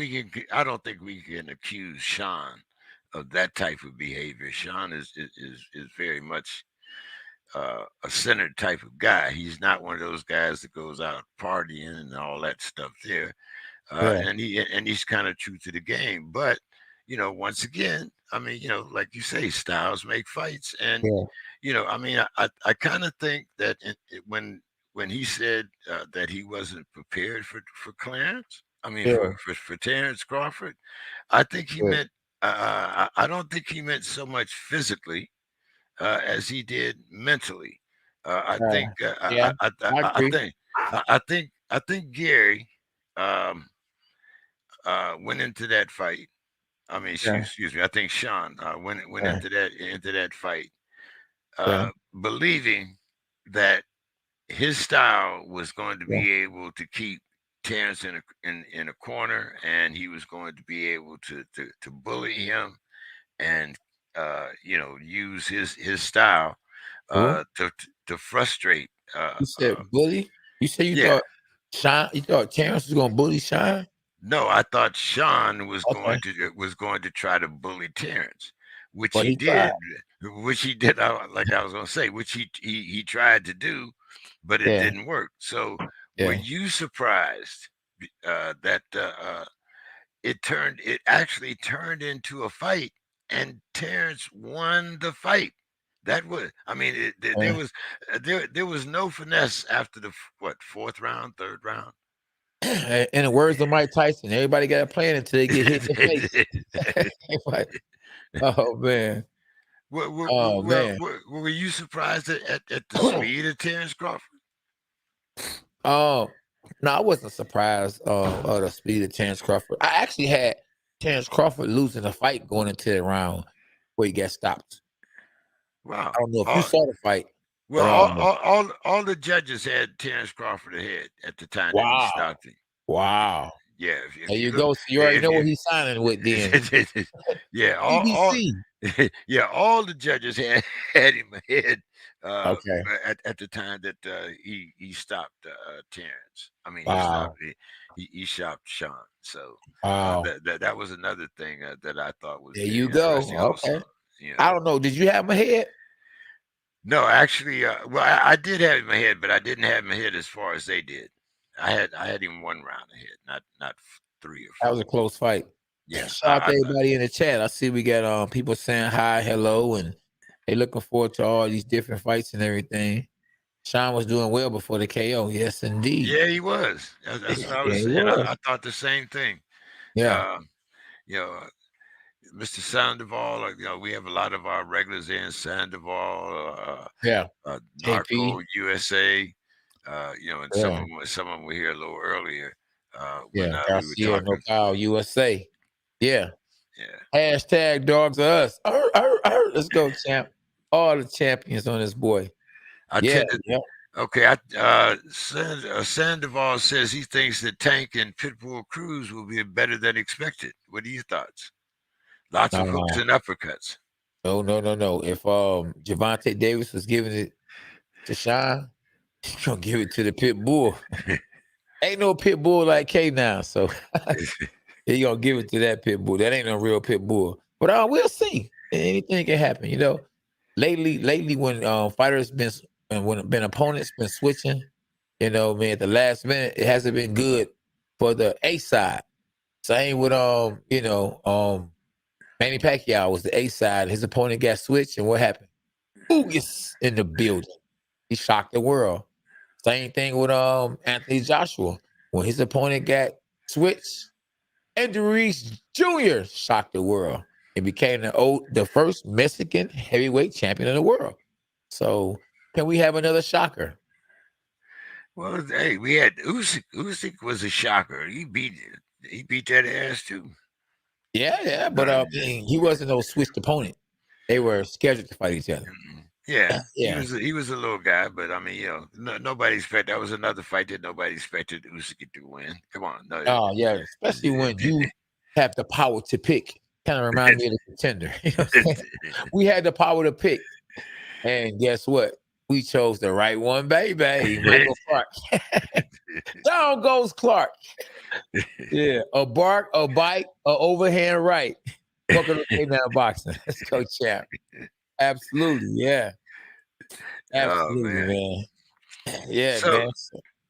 I don't think we can accuse Sean of that type of behavior. Sean is very much a centered type of guy. He's not one of those guys that goes out partying and all that stuff there. yeah, And he's kind of true to the game. But once again, I mean, like you say, styles make fights, and yeah, I mean, I kind of think that when he said that he wasn't prepared for Clarence, I mean yeah, for Terrence Crawford, I think he yeah. meant. I don't think he meant so much physically as he did mentally. I Uh, think yeah, I agree. I think Gary um, went into that fight. I mean, Yeah, excuse me. I think Sean went yeah, into that fight, yeah. believing that his style was going to Yeah. be able to keep Terrence in a corner, and he was going to be able to bully him and use his style Who? to frustrate. You said bully? You said Yeah. You thought Terrence was gonna bully Shine? No, I thought Sean Okay. was going to try to bully Terrence, which Well, he he tried. did, like I was going to say, which he tried to do, but it Yeah, didn't work. So, were yeah. you surprised that it actually turned into a fight, and Terrence won the fight? That was, I mean, Uh, there was no finesse after the fourth round, third round. in the words of Mike Tyson, everybody got a plan until they get hit in the face. Like, oh man. Oh man. Were you surprised at the speed of Terrence Crawford? Um, no, I wasn't surprised of the speed of Terrence Crawford. I actually had Terrence Crawford losing the fight going into the round where he got stopped. Wow. I don't know if you All, saw the fight, well, but all the judges had Terrence Crawford ahead at the time that he wow, stopped him. wow. Yeah, There if you you look, go. So you already if know you, what he's signing with then. yeah, BBC. yeah, all the judges had him ahead uh, Okay. at the time that he stopped Terrence. I mean, Wow. he stopped Sean. So Wow. that was another thing that I thought was There very you go. interesting. Also, Okay. you I know, don't know. Did you have my head? no, actually, well, I did have him ahead, but I didn't have him ahead as far as they did. I had him one round ahead, not three or That was a four. close fight. Yeah, Shout out to everybody in the chat. I see we got people saying hi, hello, and they looking forward to all these different fights and everything. Sean was doing well before the KO. Yes, indeed. yeah, he was. That's what I Yeah, was he saying. was. I thought the same thing. Yeah, Uh, you know, Mr. Sandoval. We have a lot of our regulars in Sandoval, yeah. Narco KP. USA. And Yeah, some of them were here a little earlier when yeah. we were Garcia, talking. NoCal, USA. Yeah. Yeah. Hashtag dogs are us. Let's go, champ. all the champions on this boy. I Yeah, tend to. yeah. Okay, Sandoval says he thinks that Tank and Pitbull Cruz will be better than expected. What are your thoughts? Lots of hooks Nah, and uppercuts. no. If Javante Davis was giving it to Sean, he's gonna give it to the pit bull. Ain't no pit bull like K now, so he gonna give it to that pit bull. That ain't no real pit bull. But we'll see. Anything can happen, you know. Lately, when fighters when opponents been switching, you know, man, at the last minute, it hasn't been good for the A side. Same with Manny Pacquiao was the A side. His opponent got switched, and what happened? Ugas in the building. He shocked the world. Same thing with Anthony Joshua. When his opponent got switched, Andy Ruiz Jr. shocked the world and became the first Mexican heavyweight champion in the world. So can we have another shocker? Well, hey, we had Usyk. Usyk was a shocker. He beat that ass too. Yeah, but he wasn't no switched opponent. They were scheduled to fight each other. Yeah, Yeah. he was a little guy, but I mean, nobody expected that was another fight that nobody expected Usyk to win. Come on, no. Oh yeah, especially when you have the power to pick. Kind of remind me of the Contender. You know what I'm saying? We had the power to pick, and guess what? We chose the right one, baby. Michael Clark. Down goes Clark. Yeah, a bark, a bite, a overhand right. Welcome to K9 Boxing. Let's go, champ. Absolutely, yeah. Absolutely, man. Yeah, man.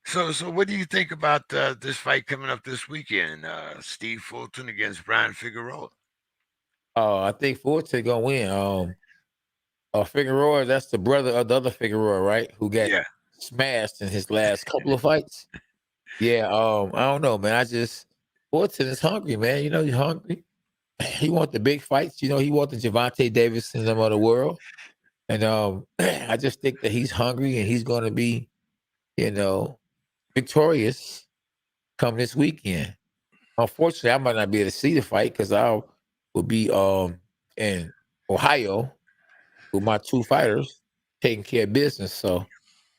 So what do you think about this fight coming up this weekend? Steve Fulton against Brian Figueroa. Oh, I think Fulton gonna win. Figueroa, that's the brother of the other Figueroa, right? Who got smashed in his last couple of fights. Yeah, I don't know, man. Fulton is hungry, man. You know, he's hungry. He want the big fights. You know, he want the Javante Davis of the world. And I just think that he's hungry and he's gonna be, you know, victorious come this weekend. Unfortunately, I might not be able to see the fight because I will be in Ohio with my two fighters taking care of business. So,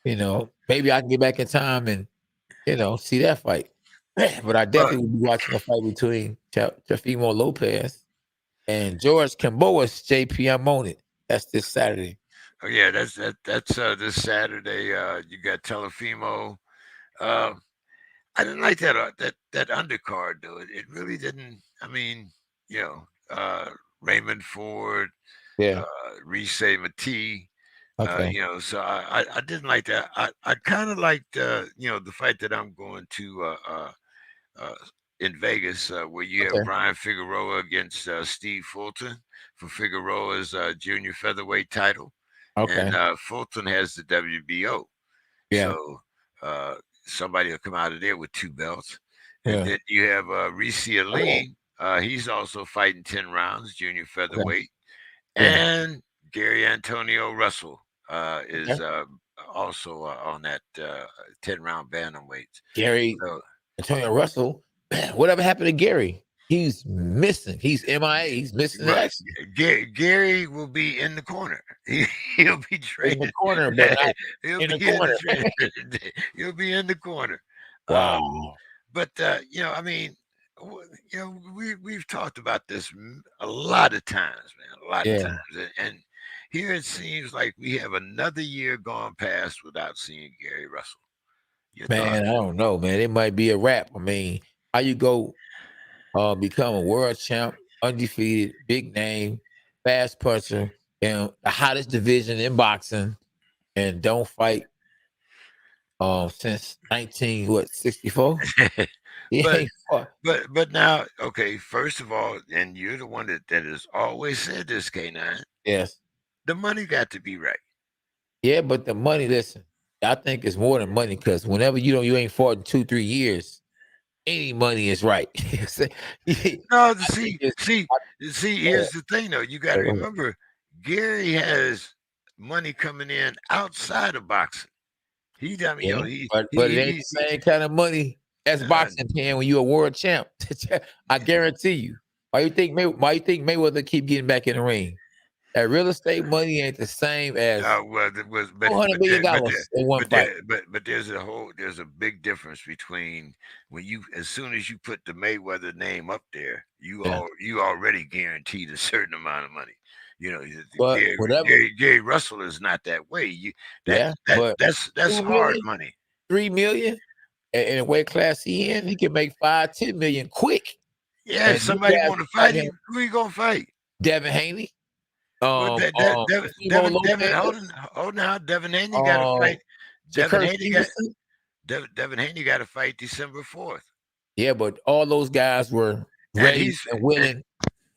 you know, maybe I can get back in time and, you know, see that fight. But I definitely will be watching the fight between Teofimo Lopez and George Kamboa's JP. I'm on it. That's this Saturday. Oh yeah, that's this Saturday. You got Teofimo. I didn't like that undercard though. It really didn't. I mean, Raymond Ford, Yeah. Reese Matee. Okay. So I didn't like that. I kind of liked the fight that I'm going to in Vegas where you have Brian Figueroa against Steve Fulton for Figueroa's junior featherweight title. Okay. And Fulton has the WBO. Yeah. So somebody will come out of there with two belts. Yeah. And then you have Reese Ali. He's also fighting 10 rounds, junior featherweight. Yeah. And Gary Antonio Russell is also on that 10-round bantamweight. Gary Antonio Russell. Whatever happened to Gary? He's missing. He's MIA. He's missing the action. Gary will be in the corner. He'll be training in the corner, but not he'll in be the corner. He'll be in the corner. Wow. But I mean, we've talked about this a lot of times, man. A lot of times, and here it seems like we have another year gone past without seeing Gary Russell. Man, I don't know, man. It might be a wrap. I mean, how you go become a world champ, undefeated, big name, fast puncher, and the hottest division in boxing, and don't fight since 1964? But now, okay, first of all, and you're the one that has always said this, K9. Yes. The money got to be right. Yeah, but the money, listen, I think it's more than money because whenever you ain't fought in 2-3 years, any money is right. No, see, here's the thing though. You got to remember, Gary has money coming in outside of boxing. But it ain't the same kind of money as boxing paying when you're a world champ. I guarantee you. Why you think Mayweather keep getting back in the ring? That real estate money ain't the same as well, it was, but $400 million in one fight. there's a big difference between when as soon as you put the Mayweather name up there, Yeah. you already guaranteed a certain amount of money. You know, But whatever. Gary Russell is not that way. But That's 2 hard million, money. 3 million in the weight class he in, he can make 5, 10 million quick. Yeah, if somebody want to fight him, who you gonna fight? Devin Haney. Devin, hold now. Devin Haney got to fight. Devin Haney got to fight December 4th. Yeah, but all those guys were ready and willing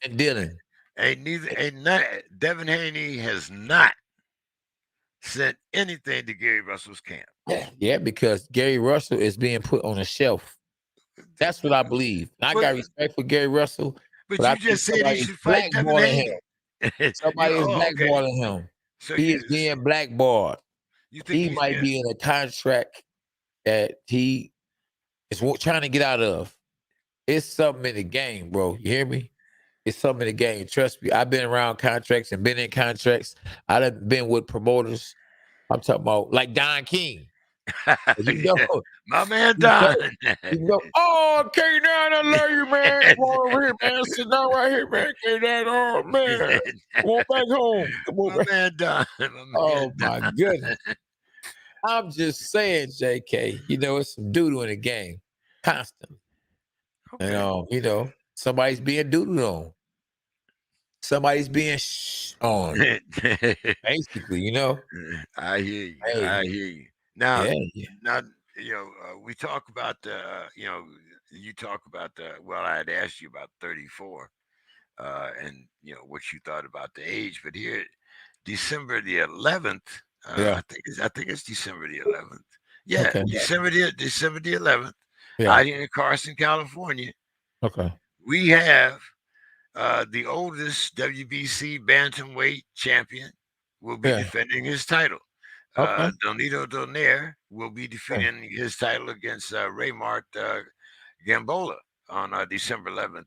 and dealing. Devin Haney has not sent anything to Gary Russell's camp. Yeah, because Gary Russell is being put on a shelf. That's what I believe. I got respect for Gary Russell, but you just said he should fight Devin Haney. Somebody is blackballing him. So he is being blackballed. He might be in a contract that he is trying to get out of. It's something in the game, bro. You hear me? It's something in the game. Trust me. I've been around contracts and been in contracts. I've been with promoters. I'm talking about like Don King. You know, my man Don. Oh, K9, I love you, man. Come on over here, man. Sit down right here, man. K9, oh man. Come on back home. Come on, my man Don. My goodness. I'm just saying, JK. You know, it's some doodle in the game, constantly. Okay. You know, somebody's being doodled on. Somebody's being on. Basically, you know. I hear you. Hey. I hear you. Now, we talk about you talk about I had asked you about 34, and what you thought about the age, but here, December the 11th. I think it's December the 11th. Yeah, okay. December the 11th. Yeah. Out here in Carson, California. Okay. We have the oldest WBC bantamweight champion will be defending his title. Okay. Donito Donaire will be defending his title against Raymart Gamboa on December 11th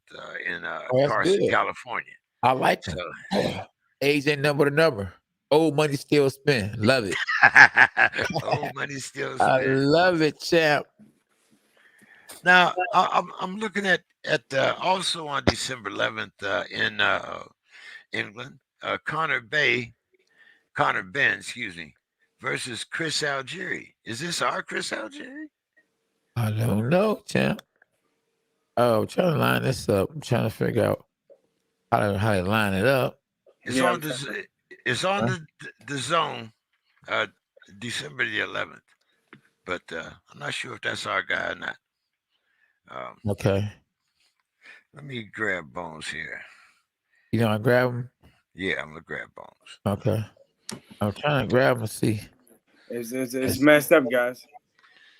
in Carson, California. I like him. So, age ain't number to number. Old money still spent. Love it. Old money still spent. I love it, champ. Now I'm looking at also on December 11th in England, Conor Ben, versus Chris Algieri. Is this our Chris Algieri? I don't know, champ. Oh, I'm trying to line this up. I'm trying to figure out how to line it up. It's on the zone, December the 11th. But I'm not sure if that's our guy or not. Okay. Let me grab Bones here. You gonna grab him? Yeah, I'm gonna grab Bones. Okay. I'm trying to grab him. See. It's messed up, guys.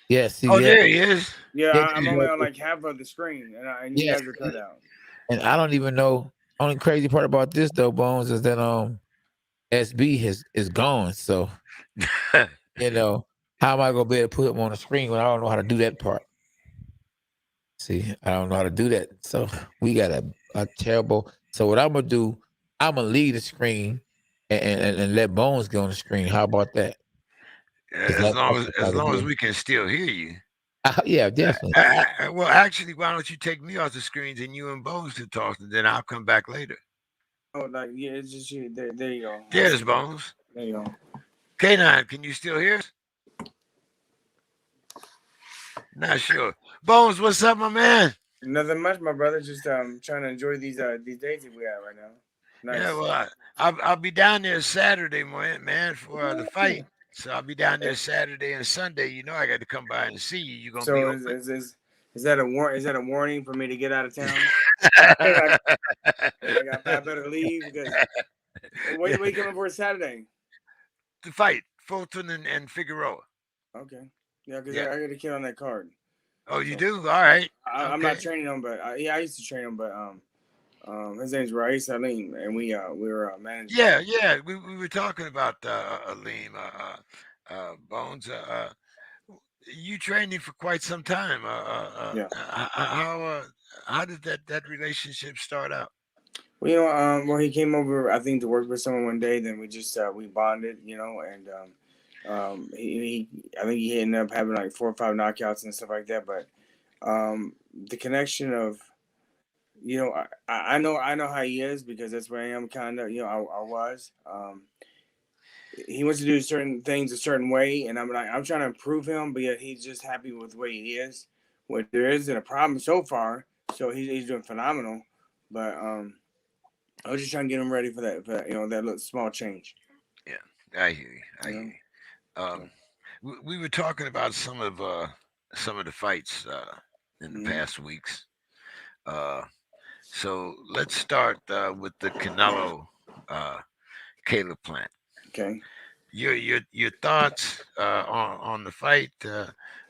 Yeah. See. There he is. Yeah, I'm only on like half of the screen, and you guys are cut out. And I don't even know. Only crazy part about this though, Bones, is that SB is gone. So how am I gonna be able to put him on the screen when I don't know how to do that part? See, I don't know how to do that. So we got a terrible. So what I'm gonna do, I'm gonna leave the screen and let Bones go on the screen. How about that? As long as we can still hear you. Yeah, definitely. Well, actually, why don't you take me off the screens and you and Bones can talk, and then I'll come back later. Oh, it's just you. There you go. There's Bones. There you go. K9, can you still hear us? Not sure. Bones, what's up, my man? Nothing much, my brother. Just trying to enjoy these days that we have right now. Nice. Yeah, well, I'll be down there Saturday, man, for the fight. So I'll be down there Saturday and Sunday. I got to come by and see you. You gonna be open? Is that a warning for me to get out of town? I better leave because what are you coming for Saturday? To fight Fulton and Figueroa. Okay. Yeah, because I got a kid on that card. Oh, you do? All right. I'm not training him, but I used to train him, but his name's Rais Aleem, and we were managing. Yeah. We were talking about Aleem, Bones. You trained him for quite some time. Yeah. How did that relationship start out? Well, well, he came over, I think, to work with someone one day. Then we just we bonded, and I think he ended up having like 4 or 5 knockouts and stuff like that. But the connection of, I know how he is because that's where I am. Kind of, I was. He wants to do certain things a certain way, and I'm trying to improve him, but yet he's just happy with the way he is. What there isn't a problem so far, so he's doing phenomenal. But I was just trying to get him ready for that little small change. Yeah, I hear you. I You hear know, you. so, We were talking about some of the fights in the mhm. past weeks. Uh, so let's start with the Canelo Caleb plant. Okay. Your thoughts on the fight?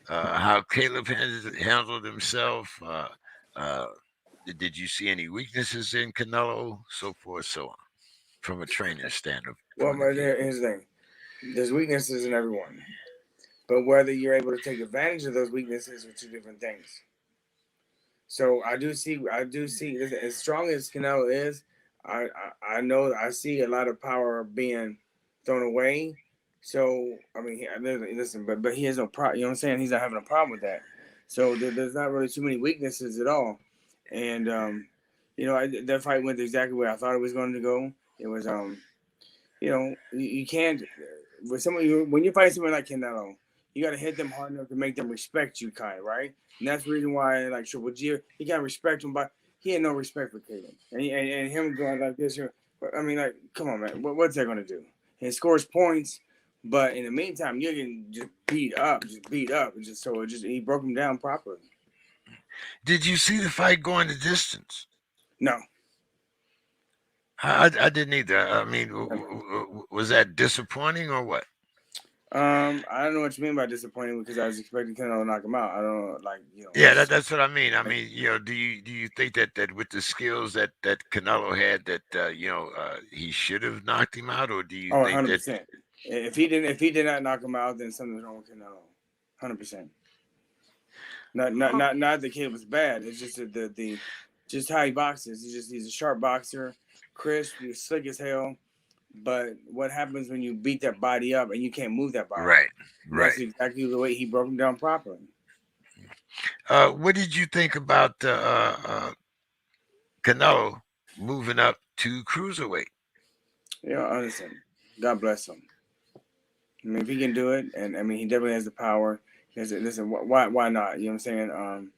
How Caleb handled himself? Uh, did you see any weaknesses in Canelo? So forth, so on, from a training standard Well, point of view. here's the thing: there's weaknesses in everyone, but whether you're able to take advantage of those weaknesses are two different things. So I do see as strong as Canelo is, I know I see a lot of power being thrown away. So I mean, listen, but he has no problem. You know what I'm saying? He's not having a problem with that. So there's not really too many weaknesses at all. And that fight went exactly where I thought it was going to go. It was you can't with someone when you fight someone like Canelo, you got to hit them hard enough to make them respect you, right? And that's the reason why, like Triple G, he got respect him, but he had no respect for Caleb, and him going like this. I mean, like, come on, man, what's that going to do? He scores points, but in the meantime, you're getting just beat up, and he broke him down properly. Did you see the fight going the distance? No, I didn't either. I mean, was that disappointing or what? I don't know what you mean by disappointing because I was expecting Canelo to knock him out. I don't know, like Yeah, that's what I mean. I mean, do you think that with the skills that Canelo had, that he should have knocked him out, or do you Oh, think that? 100%. If he did not knock him out, then something's wrong with Canelo. 100%. Not the kid was bad. It's just the just how he boxes. He's a sharp boxer, crisp, he's slick as hell. But what happens when you beat that body up and you can't move that body? Right, And that's right. exactly the way he broke him down properly. What did you think about Canelo moving up to cruiserweight? Listen, God bless him. I mean, if he can do it, and I mean, he definitely has the power. Listen, why not? You know what I'm saying?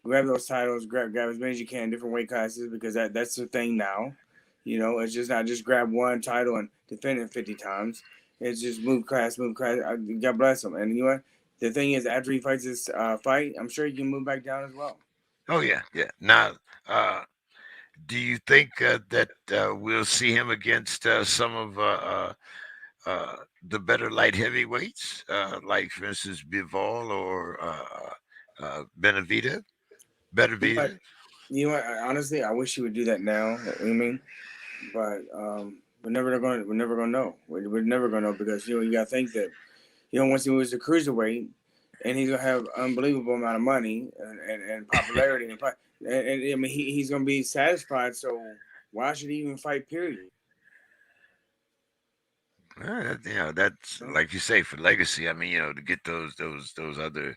Grab those titles, grab as many as you can, different weight classes, because that's the thing now. It's just not just grab one title and defend it 50 times. It's just move class, move class. God bless him. And you know what? The thing is, after he fights this fight, I'm sure he can move back down as well. Oh yeah, yeah. Now, do you think that we'll see him against some of the better light heavyweights, like for instance Bivol or Benavida, You know what? Benavidez? Honestly, I wish he would do that now. You know what I mean? But we're never gonna know. We're never gonna know because you gotta think that once he moves to cruiserweight, and he's gonna have unbelievable amount of money and popularity and I mean he's gonna be satisfied. So why should he even fight? Period. That's You know? like you say for legacy. I mean, to get those other.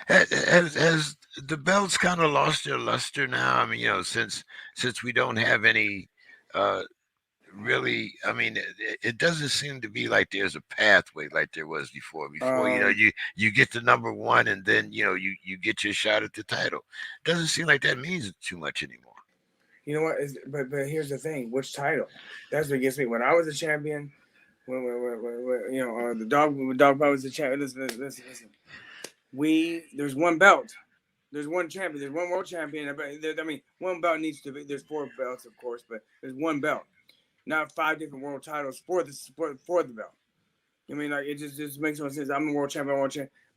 Has the belts kind of lost their luster now? I mean, since we don't have any. Uh, Really, I mean, it doesn't seem to be like there's a pathway like there was before. Before, Um, you get the number one, and then you get your shot at the title. Doesn't seem like that means too much anymore. you know what? But here's the thing: which title? That's what gets me. When I was a champion, when the dog was the champion. Listen. There's one belt. There's one champion. There's one world champion. I mean, one belt needs to be. There's 4 belts, of course, but there's one belt, not 5 different world titles for the belt. I mean, like it just makes no sense. I'm a world champion,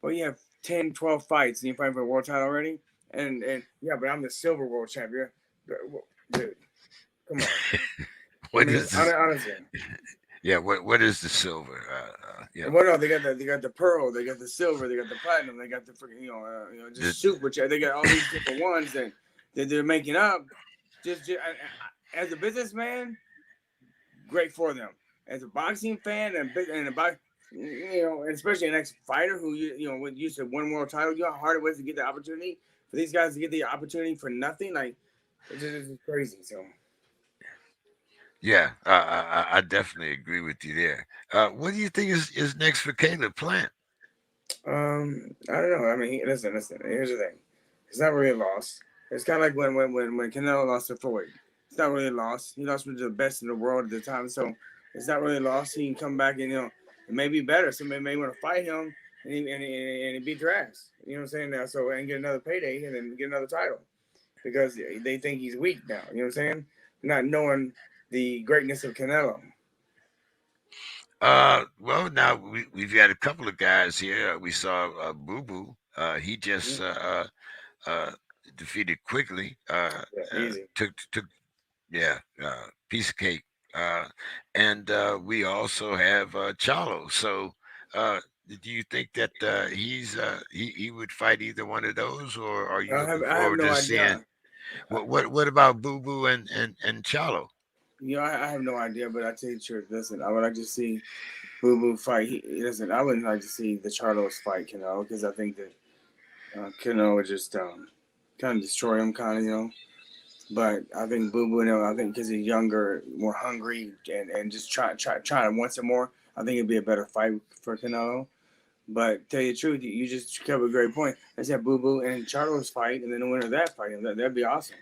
Well, you have 10, 12 fights, and you're fighting for a world title already. And yeah, but I'm the silver world champion, dude. Come on. I What mean, is this? honestly. Yeah, what is the silver? Well, no, they got the pearl, they got the silver, they got the platinum, they got the freaking The, just super. They got all these different ones that they're making up. Just as a businessman, great for them. As a boxing fan and and especially an ex-fighter who used to win world title, you know how hard it was to get the opportunity for these guys to get the opportunity for nothing. Like it's just crazy. So Yeah, I definitely agree with you there. What do you think is next for Caleb Plant? I don't know. I mean, listen. Here's the thing. It's not really a loss. It's kind of like when Canelo lost to Floyd. It's not really a loss. He lost to the best in the world at the time, so it's not really a loss. He can come back and it may be better. Somebody may want to fight him and he beat their ass. You know what I'm saying? Now, so and get another payday and then get another title because they think he's weak now. You know what I'm saying? Not knowing the greatness of Canelo. Well, now we've got a couple of guys here. We saw Boo Boo. He just uh, defeated quickly. Yeah, easy. Took yeah, piece of cake. And we also have Chalo. So, do you think that he would fight either one of those, or are you looking I have forward no to seeing idea. what about Boo Boo and Chalo? I have no idea, but I tell you the truth. Listen, I would like to see Boo Boo fight. Listen, I wouldn't like to see the Charlos fight, because I think that Canelo would just kind of destroy him, But I think Boo Boo, I think because he's younger, more hungry, and just try to want some more. I think it'd be a better fight for Canelo. But tell you the truth, you just covered a great point. I said Boo Boo and Charlos fight, and then the winner of that fight, and that'd be awesome.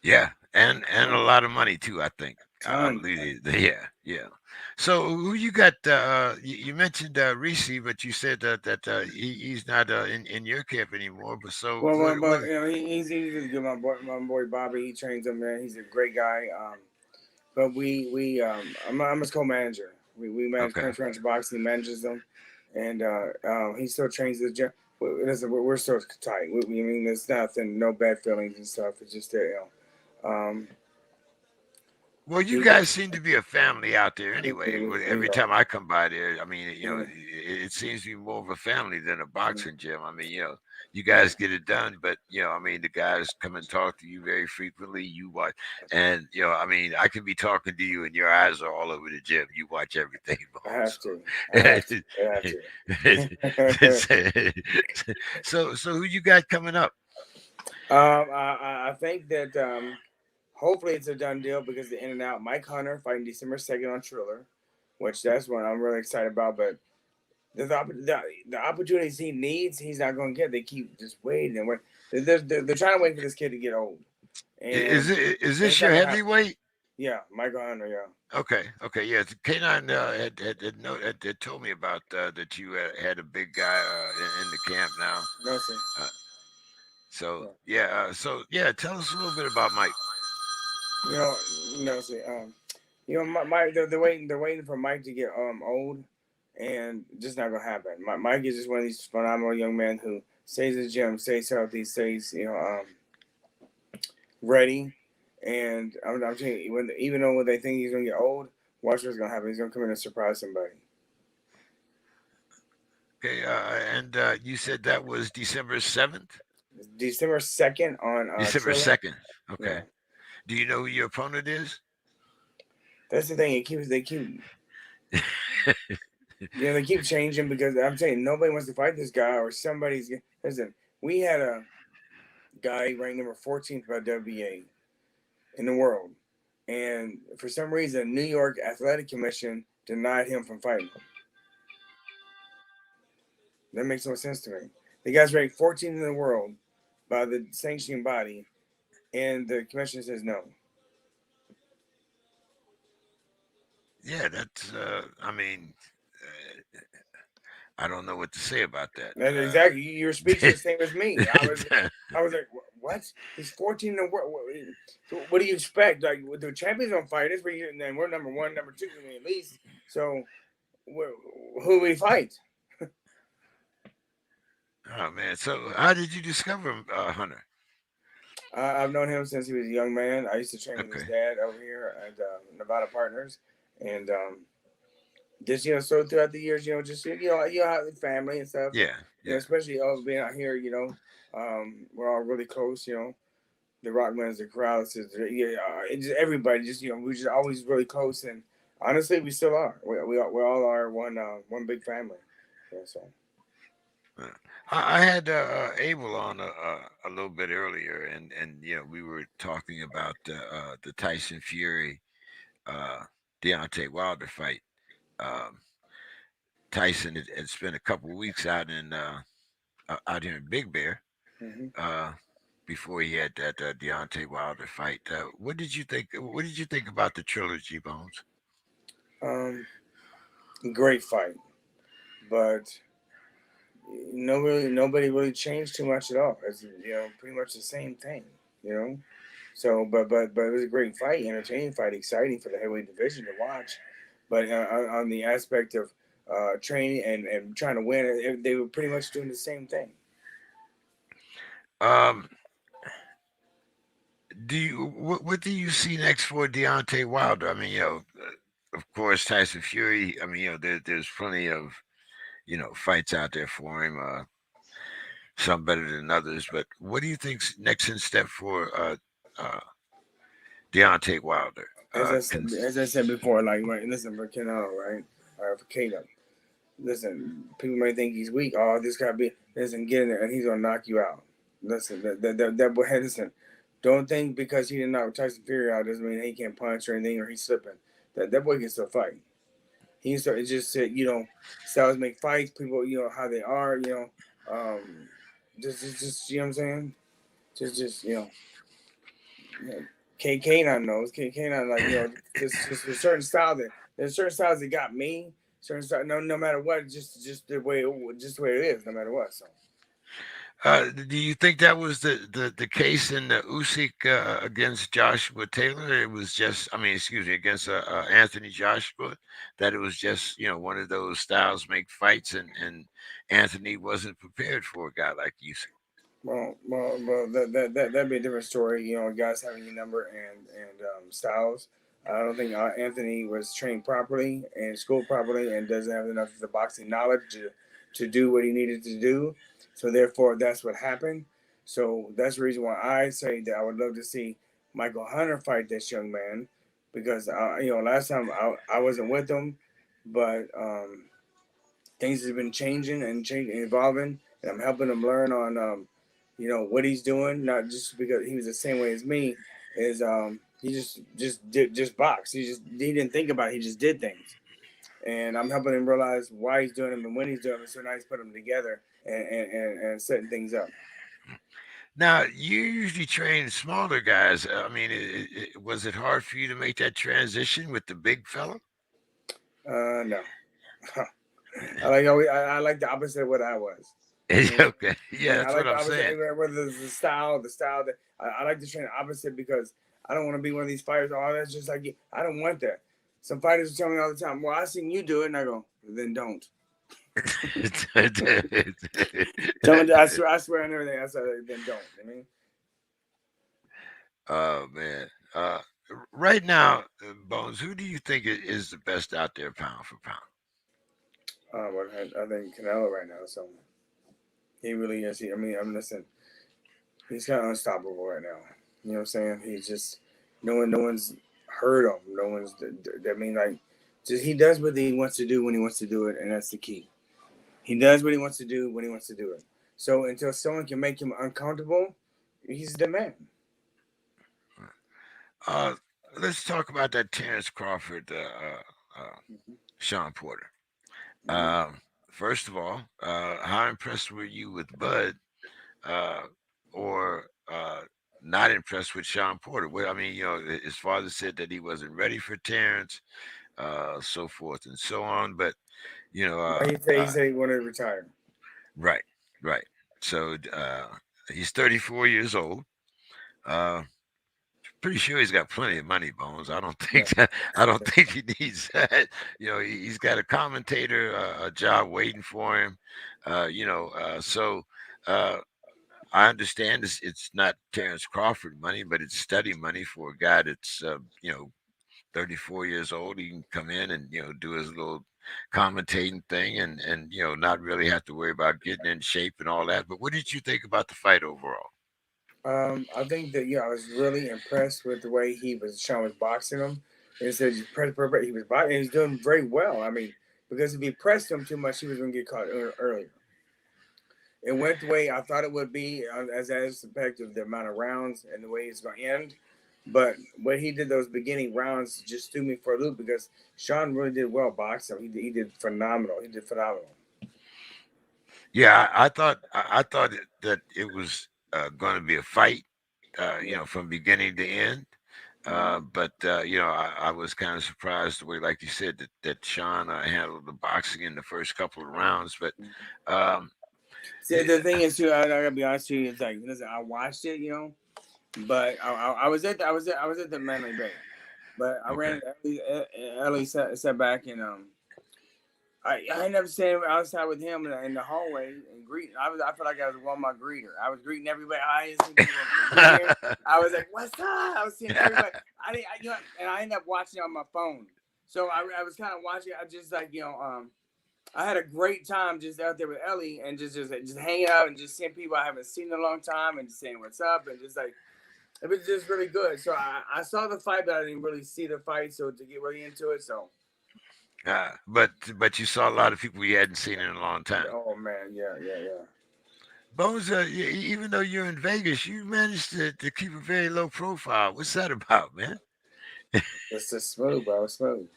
Yeah, and a lot of money too. I think. Tons. Yeah. So who you got? You mentioned Reese, but you said that he's not in your camp anymore. But so what? He's easy to get. My boy Bobby, he trains him, man. He's a great guy. But I'm his co-manager. We manage Okay. Prince Ranch Boxing. He manages them, and he still trains the gym. We're still tight. I mean, there's nothing, no bad feelings and stuff. It's just that Well, you he, guys seem to be a family out there anyway. we Every are. time I come by there, I mean, Yeah, it seems to be more of a family than a yeah, boxing gym. I mean, you yeah. guys get it done, but I mean, the guys come and talk to you very frequently. You watch, and I mean, I can be talking to you, and your eyes are all over the gym. You watch everything I going. have to. I have to. So who you got coming up? I think that hopefully it's a done deal because the In and Out Mike Hunter fighting December 2nd on Triller, which that's what I'm really excited about. But the opportunities he needs, he's not going to get. They keep just waiting and wait. They're trying to wait for this kid to get old, and Is it's this not your going to happen. heavyweight? Yeah, Michael Hunter. Yeah. Okay, yeah. K9 had told me about that you had a big guy in the camp now. No sir. Uh, so Yeah. tell us a little bit about Mike. You know, no sir. Mike. They're waiting for Mike to get old, and just not gonna happen. Mike is just one of these phenomenal young men who stays in the gym, stays healthy, stays ready. And I'm telling you, even though they think he's gonna get old, watch what's gonna happen. He's gonna come in and surprise somebody. Okay, and you said that was December 7th, December 2nd on December Triller. 2nd. Yeah, Okay. Do you know who your opponent is? that's the thing. They keep changing because I'm saying nobody wants to fight this guy or somebody's. Listen, we had a guy ranked number 14th by WBA in the world, and for some reason, New York Athletic Commission denied him from fighting. That makes no sense to me. The guy's ranked 14th in the world by the sanctioning body, and the commission says no. Yeah, that's. I mean, I don't know what to say about that. That's exactly. Your speech is the same as me. I was like, what? He's 14 in the world. What do you expect? Like, the champions don't fight us, and we're number one, number two, at least. So, who we fight? Oh man! So how did you discover Hunter? I've known him since he was a young man. I used to train with his Okay. dad over here at Nevada Partners, and just so throughout the years, just how the family and stuff, and Yeah. especially being out here, we're all really close, the Rockmans, the Corrales, just everybody. Just we just always really close, and honestly, we still are. We all are one big family. Yeah, so. I had Abel on a little bit earlier, and we were talking about the Tyson Fury Deontay Wilder fight. Um, Tyson had spent a couple of weeks out here in Big Bear Mm-hmm. uh, before he had that Deontay Wilder fight. What did you think? What did you think about the trilogy, Bones? Um, Great fight, but nobody really changed too much at all. It's pretty much the same thing. You know, so but it was a great fight, entertaining fight, exciting for the heavyweight division to watch. But on the aspect of training and trying to win, they were pretty much doing the same thing. Um, what do you see next for Deontay Wilder? I mean, of course, Tyson Fury. I mean, there's plenty of fights out there for him. Some better than others. But what do you think's next in step for uh, Deontay Wilder? As I said before, like right, listen for Canelo, right, or for Caleb. Listen, people may think he's weak. Oh, this guy be listen, get in there, and he's gonna knock you out. Listen, that boy. Hey, listen, don't think because he didn't knock Tyson Fury out doesn't mean he can't punch or anything or he's slipping. That boy can still fight. He can still. It's just styles make fights. People, how they are. Just you know what I'm saying. Just K9 knows. K9 like just a certain style there's certain styles that got me. Certain style, no matter what, just the way it is, no matter what. So. Do you think that was the case in the Usyk against Joshua Taylor? It was just, I mean, excuse me, against Anthony Joshua, that it was just one of those styles make fights, and Anthony wasn't prepared for a guy like Usyk. Well, that'd be a different story. Guys having your number and styles. I don't think Anthony was trained properly and schooled properly and doesn't have enough of the boxing knowledge to do what he needed to do. So therefore, that's what happened. So that's the reason why I say that I would love to see Michael Hunter fight this young man because last time I wasn't with him, but things have been changing and evolving, and I'm helping him learn on what he's doing. Not just because he was the same way as me, is he just boxed. He didn't think about it. He just did things, and I'm helping him realize why he's doing them and when he's doing them. So now he's putting them together and setting things up. Now, you usually train smaller guys. I mean, was it hard for you to make that transition with the big fella? No. I like the opposite of what I was. Okay, yeah, that's I what like the I'm opposite. saying. Whether it's the style that I like to train the opposite because I don't want to be one of these fighters. Oh, that's just like you. I don't want that. Some fighters tell me all the time, "Well, I seen you do it," and I go, "Then don't." Tell me, I swear on everything. I said, "Then don't." I mean, Oh man. Right now, Bones, who do you think is the best out there pound for pound? well, I think Canelo right now. So he really is. I'm listening. He's kind of unstoppable right now. You know what I'm saying? He's just no one's heard of him. No one's. I mean, like, just he does what he wants to do when he wants to do it, and that's the key. He does what he wants to do when he wants to do it. So until someone can make him uncomfortable, he's the man. Uh, let's talk about that Terrence Crawford, Sean Porter. Mm-hmm. First of all, how impressed were you with Bud, uh, or not impressed with Sean Porter? Well, I mean, his father said that he wasn't ready for Terrence, so forth and so on. But you know, uh, He uh, said he wanted to retire. right, right. So he's 34 years old. Uh, Pretty sure he's got plenty of money, Bones. I don't Yeah. think that. I don't think he needs that. He's got a commentator a job waiting for him. So uh, I understand it's not Terrence Crawford money, but it's study money for a guy that's 34 years old. He can come in and do his little commentating thing and not really have to worry about getting in shape and all that. But what did you think about the fight overall? I think that I was really impressed with the way Sean was boxing him. And said he was boxing, and he's doing very well. I mean, because if he pressed him too much, he was going to get caught earlier. It went the way I thought it would be, as aspect of the amount of rounds and the way it's going to end. But when he did those beginning rounds, just threw me for a loop because Sean really did well boxing. He did phenomenal. He did phenomenal. Yeah, I thought that it was going to be a fight, from beginning to end. But I was kind of surprised the way, like you said, that Sean handled the boxing in the first couple of rounds. But see, the thing is too, I gotta be honest with you, it's like, listen, I watched it, but I was at the Manly Bay, but I ran Ellie sat back and I never sat outside with him in the hallway and greeting. I felt like I was one of my greeter. I was greeting everybody. I was like, "What's up?" I was seeing everybody. And I ended up watching on my phone. So I was kind of watching. I just I had a great time just out there with Ellie and just hanging out and just seeing people I haven't seen in a long time and just saying what's up and just like it was just really good. So I saw the fight, but I didn't really see the fight. So to get really into it, so. But you saw a lot of people you hadn't seen in a long time. Oh man, yeah. Bones, even though you're in Vegas, you managed to keep a very low profile. What's that about, man? It's just smooth, bro. Smooth.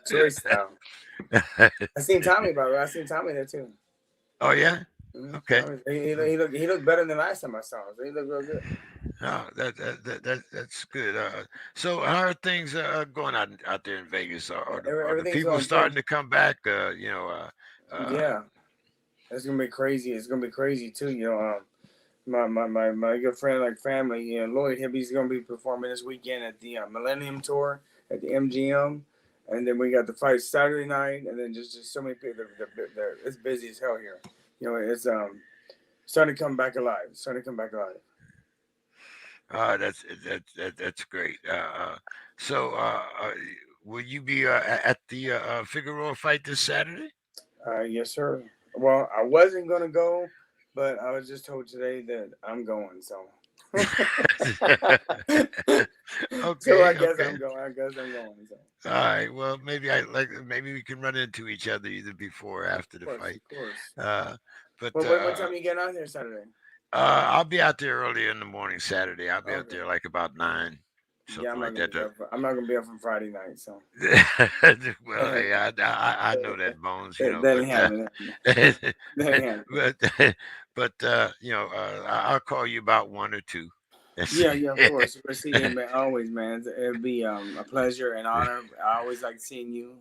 Choice style. I seen Tommy, bro. I seen Tommy there too. Oh yeah. Mm-hmm. Okay. He looked better than last time I saw him. So he looked real good. Oh, that's good. So how are things going out there in Vegas? Are the people starting to come back? Yeah, it's gonna be crazy. It's gonna be crazy too. My good friend, like family, Lloyd, he's gonna be performing this weekend at the Millennium Tour at the MGM, and then we got the fight Saturday night, and then just so many people. It's busy as hell here. It's starting to come back alive. That's great. So will you be at the Figueroa fight this Saturday? Yes, sir. Well, I wasn't gonna go, but I was just told today that I'm going. So. Okay. So I guess I'm going. So. All right. Well, maybe we can run into each other either before or after the fight. Of course. But what time are you getting out there Saturday? I'll be out there early in the morning Saturday. I'll be out there like about 9. I'm not gonna be up on Friday night, so. Well, hey, I know that, Bones. But I'll call you about 1 or 2. Yeah, of course. We'll see you, man. Always, man. It'll be a pleasure and honor. I always like seeing you.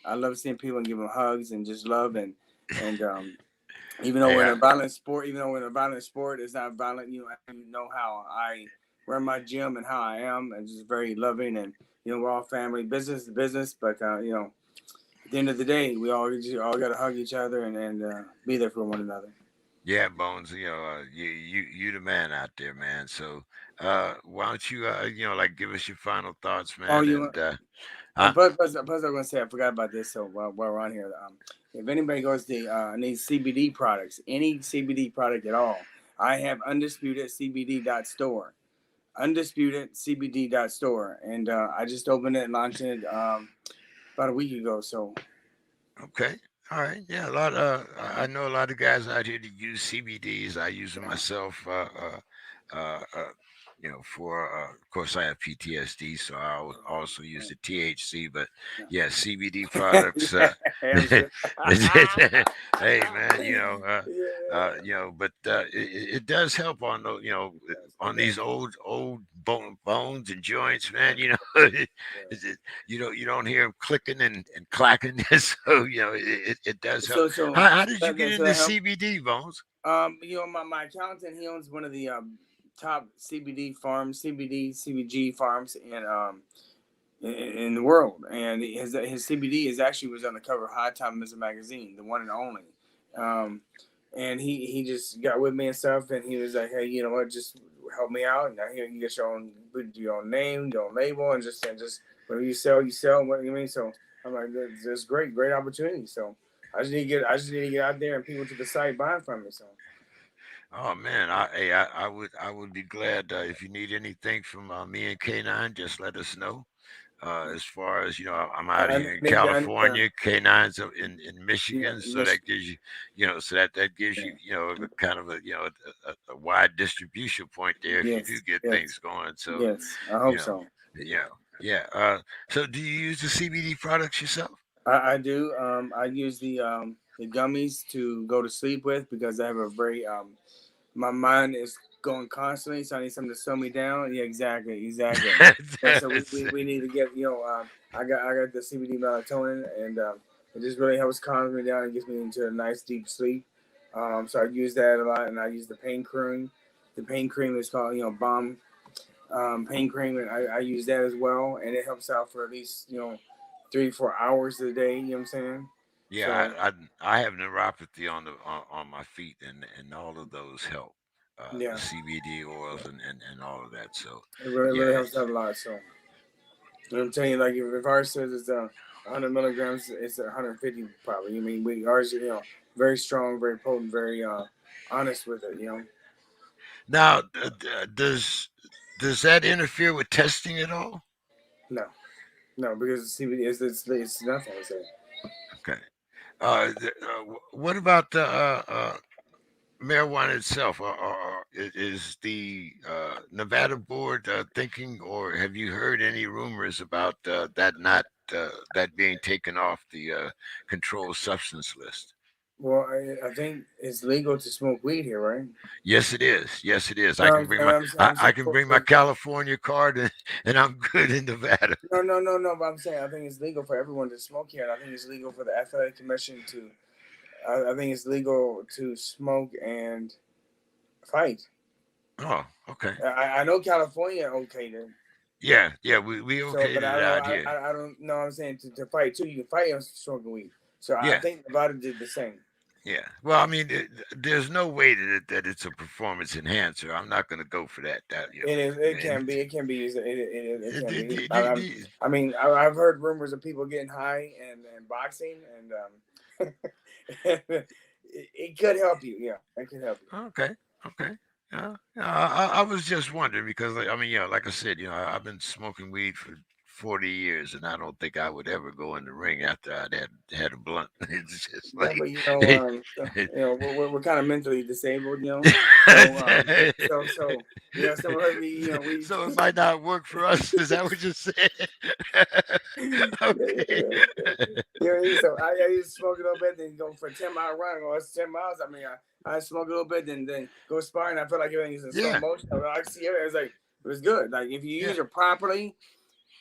I love seeing people and giving hugs and just love and even though we're in a violent sport, it's not violent. You know how I run my gym and how I am, and just very loving. And we're all family. Business is business, but at the end of the day, we all got to hug each other and be there for one another. Yeah, Bones. You the man out there, man. So why don't you give us your final thoughts, man? Plus, I was gonna say I forgot about this. So while we're on here, if anybody goes to needs CBD products, any CBD product at all, I have UndisputedCBD.store, UndisputedCBD.store, and I just opened it and launched it about a week ago. So. Okay. All right. Yeah, I know a lot of guys out here that use CBDs. I use them myself. Of course, I have PTSD, so I also use the THC. But yeah, CBD products. Hey, man, but it does help on on these old bones and joints, man. You don't hear them clicking and clacking. So it does help. So how did you get into CBD, Bones? My accountant, he owns one of the top CBG farms in the world, and his CBD was on the cover of High Time magazine, the one and only. And he just got with me and stuff, and he was like, "Hey, you know what? Just help me out. And here you get your own name, your own label, and just whatever you sell. What you mean?" So I'm like, "That's great opportunity." So I just need to get out there and people to the site buying from me. So. Oh man, I would be glad if you need anything from me and K9, just let us know. As far as I'm out here in I need California, K9's in yeah, Michigan, so that Michigan. gives you, so that gives Yeah. you, a kind of a a wide distribution point there if you do Yes, get yes, things going. So yes. I you hope know, so. yeah, yeah. So do you use the CBD products yourself? I do. I use the gummies to go to sleep with because I have a very my mind is going constantly, so I need something to slow me down. Yeah, exactly, exactly. Yeah, so That's- we need to get I got the CBD melatonin, and it just really helps calm me down and gets me into a nice deep sleep. So I use that a lot, and I use the pain cream. The pain cream is called Balm pain cream, and I use that as well, and it helps out for at least 3 4 hours a day. You know what I'm saying? yeah, So I have neuropathy on my feet, and all of those help. The yeah, CBD oils and all of that. So it yeah, really helps out a lot. So I'm telling you, like if ours says it's 100 milligrams, it's 150 probably. I mean, we ours, very strong, very potent, very honest with it. now, does that interfere with testing at all? No, no, because CBD it's nothing. It's Okay. What about the marijuana itself? Is the Nevada board thinking, or have you heard any rumors about that being taken off the controlled substance list? well, I think it's legal to smoke weed here, right? Yes, it is. Yes, it is. No, I'm I saying can bring my California card, and I'm good in Nevada. no. But I'm saying I think it's legal for everyone to smoke here, and I think it's legal for the athletic commission to. I think it's legal to smoke and fight. Oh, okay. I know California okayed it. Yeah, yeah. We So, okayed but I it don't know. out here. I don't know. What I'm saying to fight too. You can fight on smoking weed. So I Yeah. think Nevada did the same. Yeah. Well, I mean, there's no way that it's a performance enhancer. I'm not going to go for that. It is. It And can be. It can be used. It can be. the- I mean, I've heard rumors of people getting high and boxing, and it could help you. Yeah, it could help you. okay, okay. I was just wondering because, like, I mean, like I said, I've been smoking weed for 40 years, and I don't think I would ever go in the ring after I'd had a blunt. It's just Yeah, like, but we're kind of mentally disabled, So some of us we so it might not work for us. Is that what you're saying? Okay. So I used to smoke a little bit, then go for a 10 mile run, or it's 10 miles. I mean, I smoke a little bit, then go sparring. I feel like everything is in slow Yeah. motion. I see it. It's like it was good. Like if you Yeah. use it properly,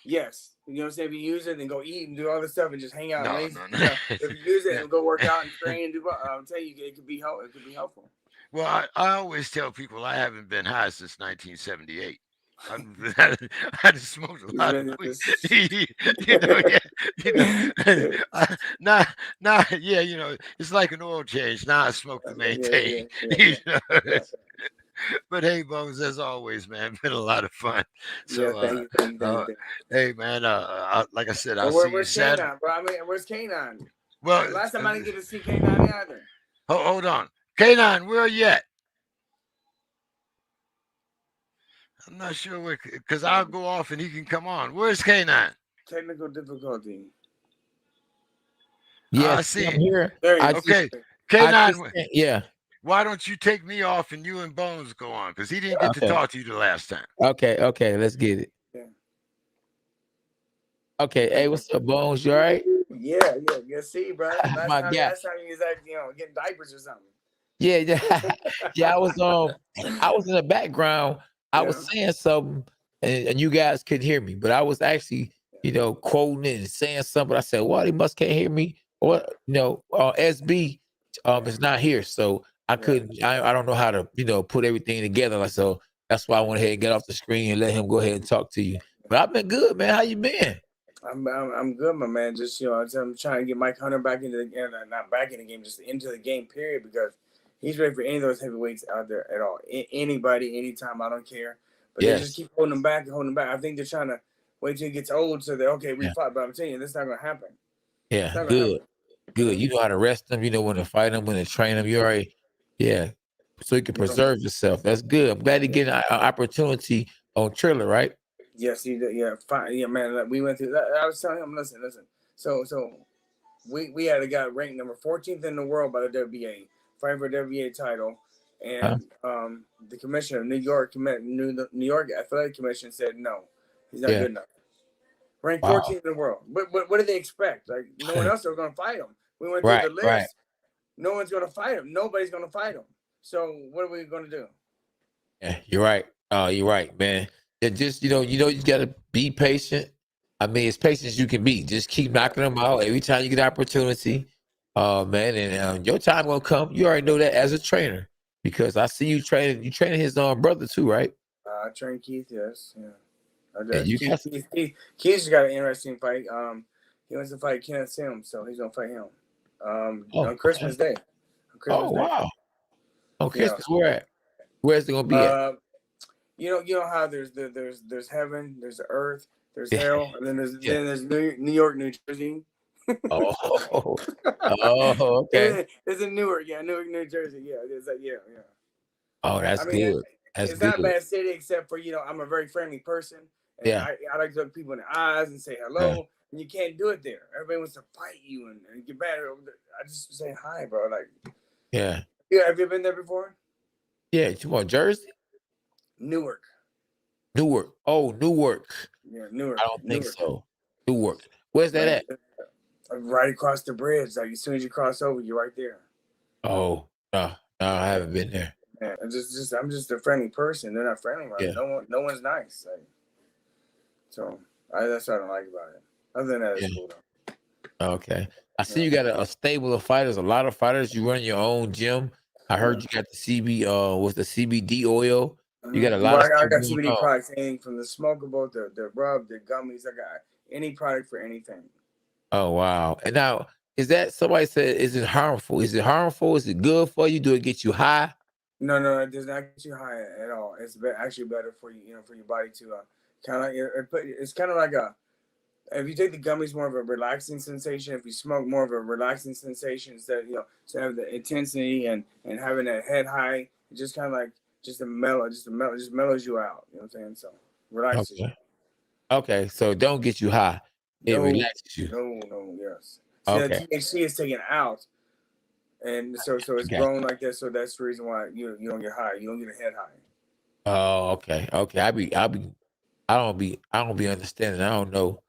yes. You know what I'm saying? If you use it, then go eat and do all this stuff and just hang out and No, lazy. no, no. If you use it Yeah. and go work out and train and do, I'm telling you, it could be helpful. It could be helpful. Well, I always tell people I haven't been high since 1978. I just smoked a It's lot of been weed. just, Yeah, now, yeah, it's like an oil change. Now I smoke to maintain. You know? yeah. But hey, Bones, as always, man, been a lot of fun. Yeah, So, thank you. hey, man, like I said, I'll But see you where's Saturday. K9, bro? I mean, where's K9? Well, Last time I didn't get to see K9 either. hold on, K9, where are you at? I'm not sure where, because I'll go off and he can come on. Where's K9? Technical difficulty. Yes, I see I'm him. here. There you I go. just, Okay, I just, K9, yeah. why don't you take me off and you and Bones go on? Because he didn't get to Okay, talk to you the last time. okay. Let's get it. Yeah. Okay, hey, what's up, Bones? You all right? Yeah. See, bro. My guy. Last time you was like, getting diapers or something. Yeah. Yeah, I was in the background. I was saying something, and you guys couldn't hear me, but I was actually, quoting it and saying something. I said, "Well, they must can't hear me." Or SB is not here, so I couldn't. I don't know how to put everything together. Like, so that's why I went ahead and get off the screen and let him go ahead and talk to you. But I've been good, man. How you been? I'm good, my man. Just I'm trying to get Mike Hunter back into the game, not back in the game, just into the game. Period, because he's ready for any of those heavyweights out there at all. Anybody, anytime. I don't care. But they just keep holding him back and holding him back. I think they're trying to wait till he gets old so that we fight. But I'm telling you, that's not gonna happen. Yeah, good. Good. You know how to rest them. You know when to fight them, when to train them. You already, yeah. so you can preserve yourself. That's good. I'm glad you're getting an opportunity on Triller, right? Yes, he did. Yeah, fine. Yeah, man. Like, we went through that. I was telling him, listen. So we had a guy ranked number 14th in the world by the WBA, fighting for the WBA title, and the commissioner of New York Athletic Commission said no, he's not good enough. Ranked 14th in the world. What did they expect? Like, no one else was going to fight him. We went through the list. Right. No one's going to fight him. Nobody's going to fight him. So what are we going to do? Yeah, you're right. You're right, man. And just you got to be patient. I mean, as patient as you can be. Just keep knocking them out every time you get opportunity, man. And your time will come. You already know that as a trainer, because I see you training. You training his brother too, right? I train Keith. Yes, yeah. And Keith's got an interesting fight. He wants to fight Kenneth Sims, so he's gonna fight him on Christmas Day. Wow! On Christmas, where's it gonna be at? You know how there's heaven, there's the earth, there's hell, and then there's New York, New Jersey. Okay. There's in Newark, Newark, New Jersey. Yeah, there's Oh, that's good. It's not a bad city, except for I'm a very friendly person. And I like to look people in the eyes and say hello. Yeah. And you can't do it there. Everybody wants to fight you and get mad. I just say hi, bro. Like, yeah. Have you been there before? Yeah, you want Jersey? Newark. Oh, Newark. Yeah, Newark. I don't think so. Newark. Where's that at? Right across the bridge. Like, as soon as you cross over, you're right there. Oh, no, I haven't been there. Yeah, I'm just a friendly person. They're not friendly, right? Yeah. No one's nice. Like, so that's what I don't like about it. Other than that, it's cool though. Okay. I see you got a stable of fighters, a lot of fighters. You run your own gym. I heard you got the CBD oil. You got a lot I got CBD products, anything from the smokable, the rub, the gummies. I got any product for anything. Oh, wow. And now, is that, somebody said, is it harmful? Is it harmful? Is it good for you? Do it get you high? No, it does not get you high at all. It's actually better for you, for your body to kind of it's kind of like if you take the gummies, more of a relaxing sensation. If you smoke, more of a relaxing sensation instead of, to have the intensity and having that head high. It's just kind of like just mellows you out. You know what I'm saying? So relaxes you. Okay, so don't get you high. It relaxes you. No, yes. So the THC is taken out, and so it's grown like that. So that's the reason why you don't get high. You don't get a head high. Oh, okay. I don't be understanding. I don't know.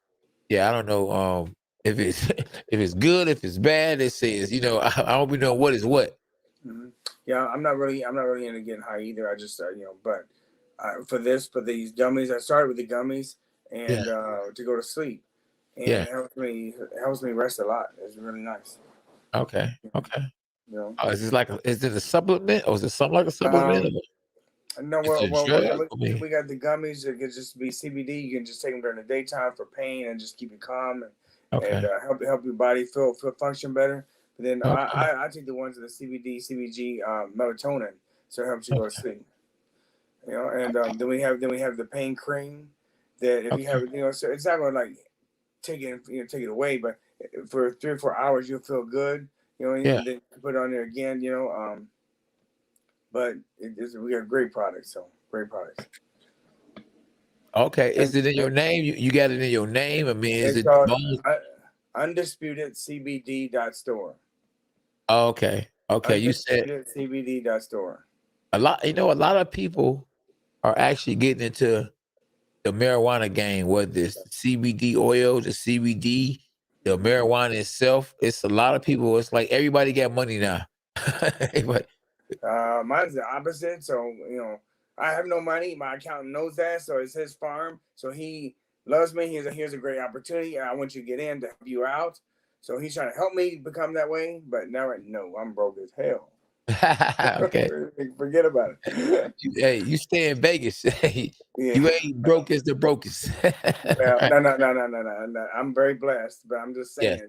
Yeah, I don't know. If it's good, if it's bad. It says, I don't be knowing what is what. Mm-hmm. Yeah, I'm not really into getting high either. I just but for these gummies, I started with the gummies and to go to sleep. And it helps me rest a lot. It's really nice. Okay. Is it a supplement, or is it something like a supplement? No, we got the gummies. It could just be CBD. You can just take them during the daytime for pain and just keep you calm and help your body feel function better. But then I take the ones with the CBG melatonin, so it helps you go to sleep. And then we have the pain cream that if you have it, so it's not going to like take it away, but for 3 or 4 hours you'll feel good. And then you put it on there again. But we got great products. Okay, is it in your name? You got it in your name? I mean, is it UndisputedCBD.store? Okay. You said CBD.store. A lot of people are actually getting into the marijuana game, whether it's CBD oil, the CBD, the marijuana itself. It's a lot of people. It's like everybody got money now. Mine's the opposite. So, I have no money. My accountant knows that. So it's his farm. So he loves me. Here's a great opportunity. I want you to get in to help you out. So he's trying to help me become that way. But now, no, I'm broke as hell. Okay. Forget about it. You stay in Vegas. You ain't broke as the brokest. No. I'm very blessed, but I'm just saying,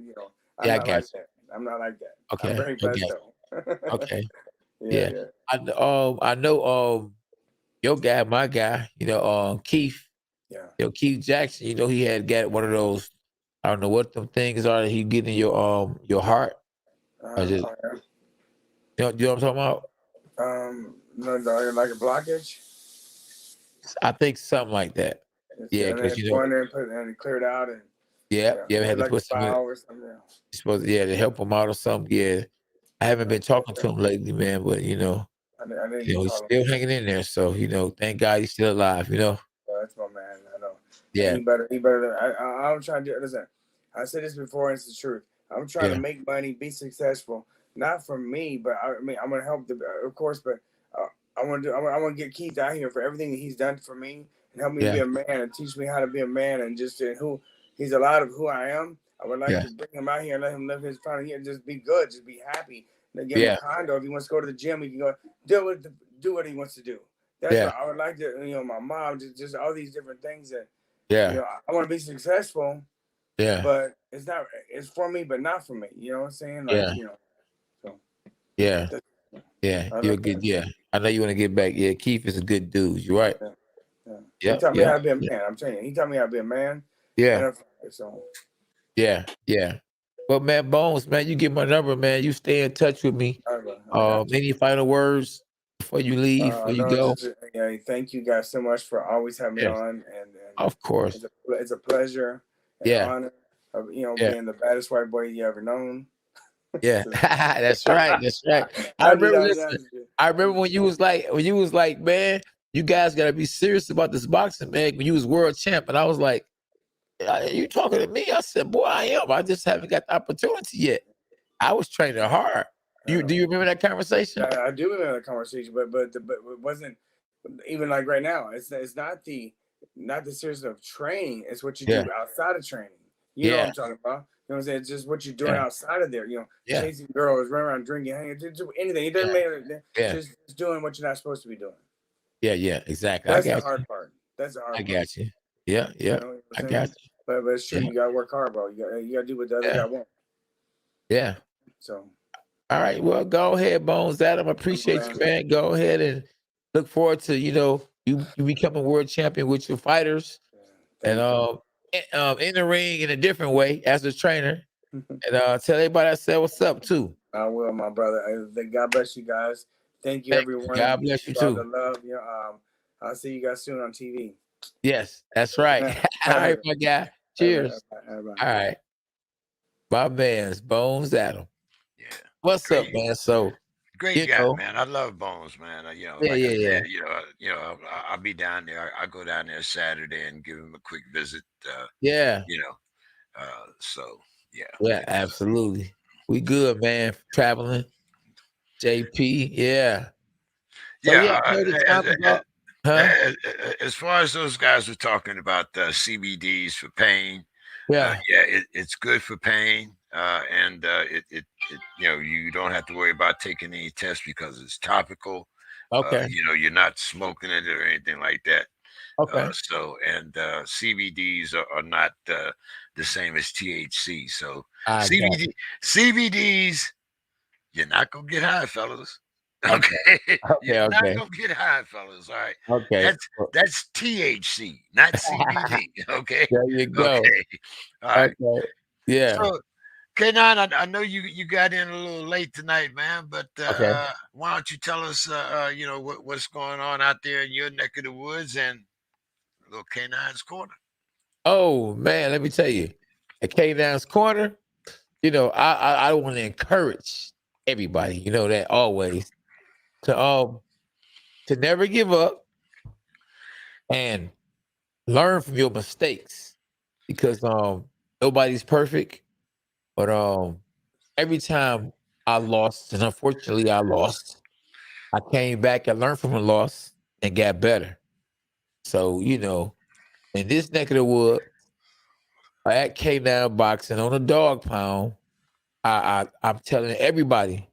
I'm not like that. I'm not like that. Okay. I'm very blessed though. Okay. Yeah. I know your guy, my guy, Keith. Yeah. Keith Jackson, he had got one of those, I don't know what them things are that he get in your heart. You know what I'm talking about? No, like a blockage. I think something like that. Yeah, And because then go in there and put and clear it out and you had to like a put some. file or something. You're supposed to help him out or something. Yeah, I haven't been talking to him lately, man. But I didn't he's call him. still hanging in there. So thank God he's still alive. That's my man. I know. Yeah, He better. I'm trying to do. Listen, I said this before, and it's the truth. I'm trying to make money, be successful, not for me, but I mean, I'm gonna help of course, but I want to do. I want to get Keith out here for everything that he's done for me and help me be a man and teach me how to be a man and just who he's a lot of who I am. I would like to bring him out here and let him live his fun here and just be good, just be happy. And give him a condo. If he wants to go to the gym, he can go do what he wants to do. That's what I would like to, my mom, just all these different things that, I want to be successful. Yeah. But it's for me, but not for me. You know what I'm saying? Like, so. Yeah. You're good. Yeah. I know you want to get back. Yeah. Keith is a good dude. You're right. He taught me how to be a man. I'm telling you, he taught me how to be a man. Yeah. So. Yeah. But man, Bones, man, you get my number, man. You stay in touch with me. Any final words before you leave, before you go? Thank you guys so much for always having me on. And of course, it's a pleasure and honor of being the baddest white boy you ever known. Yeah, that's right. That's right. I remember when you was like, man, you guys got to be serious about this boxing, man. When you was world champ, and I was like, are you talking to me? I said, boy, I am. I just haven't got the opportunity yet. I was training hard. Do you remember that conversation? I do remember that conversation, but it wasn't even like right now. It's not the seriousness of training. It's what you do outside of training. You know what I'm talking about. You know what I'm saying? It's just what you're doing outside of there. Chasing girls, running around drinking, hanging, do anything. It doesn't matter. Just doing what you're not supposed to be doing. Yeah, exactly. That's the hard part. That's the hard part. I got you. Yeah. I got you. But it's true. You gotta work hard, bro. You gotta do what the other guy wants. Yeah. So. All right. Well, go ahead, Bones Adam. I appreciate you, man. Go ahead and look forward to you becoming world champion with your fighters, and in the ring in a different way as a trainer. And tell everybody I said what's up too. I will, my brother. God bless you guys. Thank you, everyone. God bless you too. The love. I'll see you guys soon on TV. Yes, that's right. All right, my guy. Cheers. All right. My man's Bones Adam. Yeah. What's up, man? So great guy, man. I love Bones, man. Yeah. I'll be down there. I go down there Saturday and give him a quick visit. So yeah. Yeah, absolutely. We good, man. Traveling. JP, yeah. As far as those guys were talking about CBDs for pain, it's good for pain, and it you don't have to worry about taking any tests because it's topical. Okay. You're not smoking it or anything like that. Okay. CBDs are not the same as THC. So CBDs, you're not gonna get high, fellas. Okay. You're not gonna get high, fellas. All right. Okay. That's THC, not CBD. Okay. There you go. Okay. All right. Okay. Yeah. So, K9, I know you got in a little late tonight, man, but why don't you tell us what's going on out there in your neck of the woods and little K9's corner? Oh man, let me tell you, at K9's corner, I want to encourage everybody, that always to never give up and learn from your mistakes, because nobody's perfect. But every time I lost, and unfortunately I lost, I came back and learned from the loss and got better. So, in this neck of the wood, at K9 Boxing on a Dawg Pound, I'm telling everybody,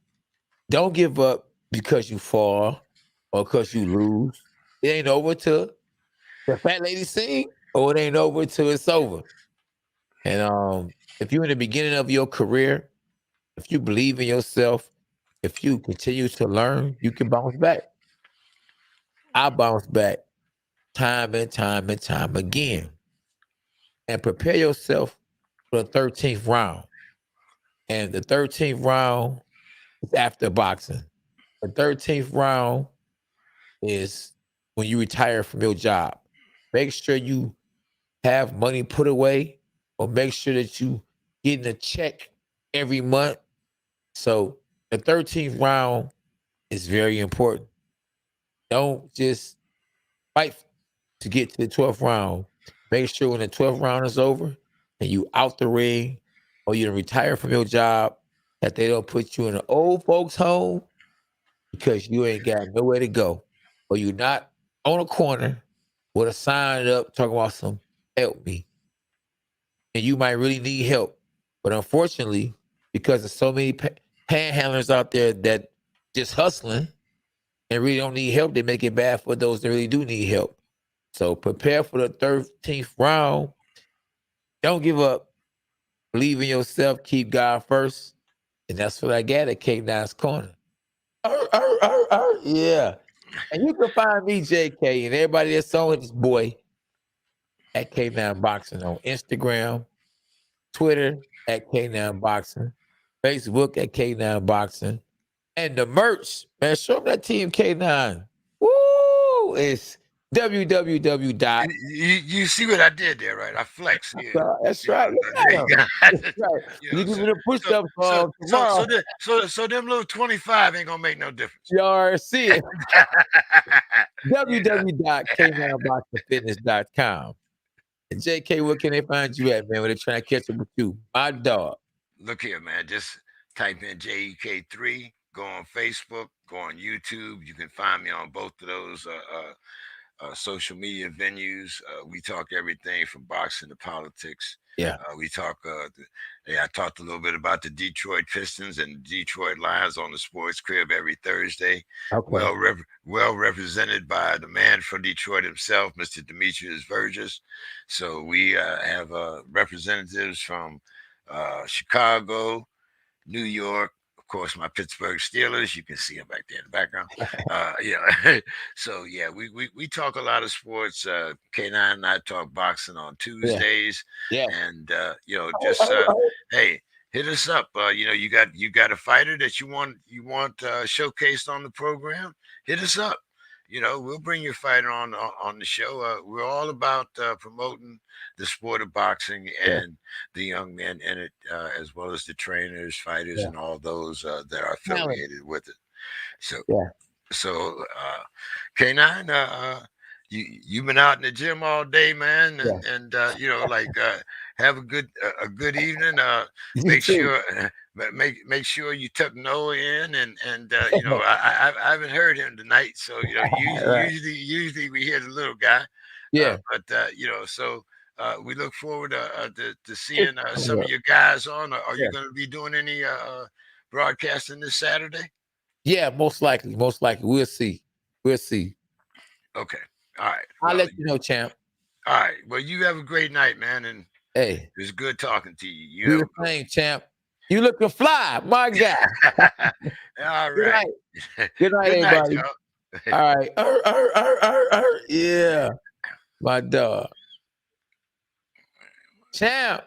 don't give up because you fall or because you lose. It ain't over till the fat lady sing, or it ain't over till it's over. And if you're in the beginning of your career, if you believe in yourself, if you continue to learn, you can bounce back. I bounce back time and time and time again. And prepare yourself for the 13th round. And the 13th round is after boxing. The 13th round is when you retire from your job. Make sure you have money put away, or make sure that you getting a check every month. So the 13th round is very important. Don't just fight to get to the 12th round. Make sure when the 12th round is over and you out the ring or you retire from your job, that they don't put you in an old folks home because you ain't got nowhere to go, or you're not on a corner with a sign up talking about some help me. And you might really need help. But unfortunately, because there's so many panhandlers out there that just hustling and really don't need help, they make it bad for those that really do need help. So prepare for the 13th round. Don't give up. Believe in yourself. Keep God first. And that's what I got at K9's Corner. Yeah. And you can find me, JK, and everybody that's on with this boy at K9 Boxing on Instagram, Twitter at K9 Boxing, Facebook at K9 Boxing, and the merch, man. Show them that Team K9. Woo! It's www. You see what I did there, right? I flexed. Yeah. That's You know, right. there you go. That's right. You know, You give so, me the push-ups so, tomorrow. so them little 25 ain't gonna make no difference. You already see it. You know. www.k9boxingfitness.com. And JK, where can they find you at, man, when they're trying to catch up with you? My dog. Look here, man. Just type in JEK3. Go on Facebook. Go on YouTube. You can find me on both of those social media venues. We talk everything from boxing to politics. Yeah. We talk. I talked a little bit about the Detroit Pistons and Detroit Lions on the Sports Crib every Thursday. Okay. Well represented by the man from Detroit himself, Mr. Demetrius Vergis. So we have representatives from Chicago, New York, of course, my Pittsburgh Steelers. You can see them back there in the background. Yeah. So yeah, we talk a lot of sports. K9 and I talk boxing on Tuesdays. Yeah. And just hey, hit us up. You got a fighter that you want showcased on the program. Hit us up. We'll bring your fighter on the show. We're all about promoting the sport of boxing and the young men in it, as well as the trainers, fighters, and all those that are affiliated with it. So K9, you've been out in the gym all day, man, and have a good evening. Make sure you tuck Noah in, and I haven't heard him tonight, so usually we hear the little guy, so we look forward to seeing some of your guys on. Are you going to be doing any broadcasting this Saturday? Yeah, most likely. We'll see. Okay. All right. I'll let you know, champ. All right. Well, you have a great night, man. And hey, it's good talking to you. You do the same, champ. You looking fly, my guy. All right. Good night, everybody. All right. Yeah, my dog. Champ.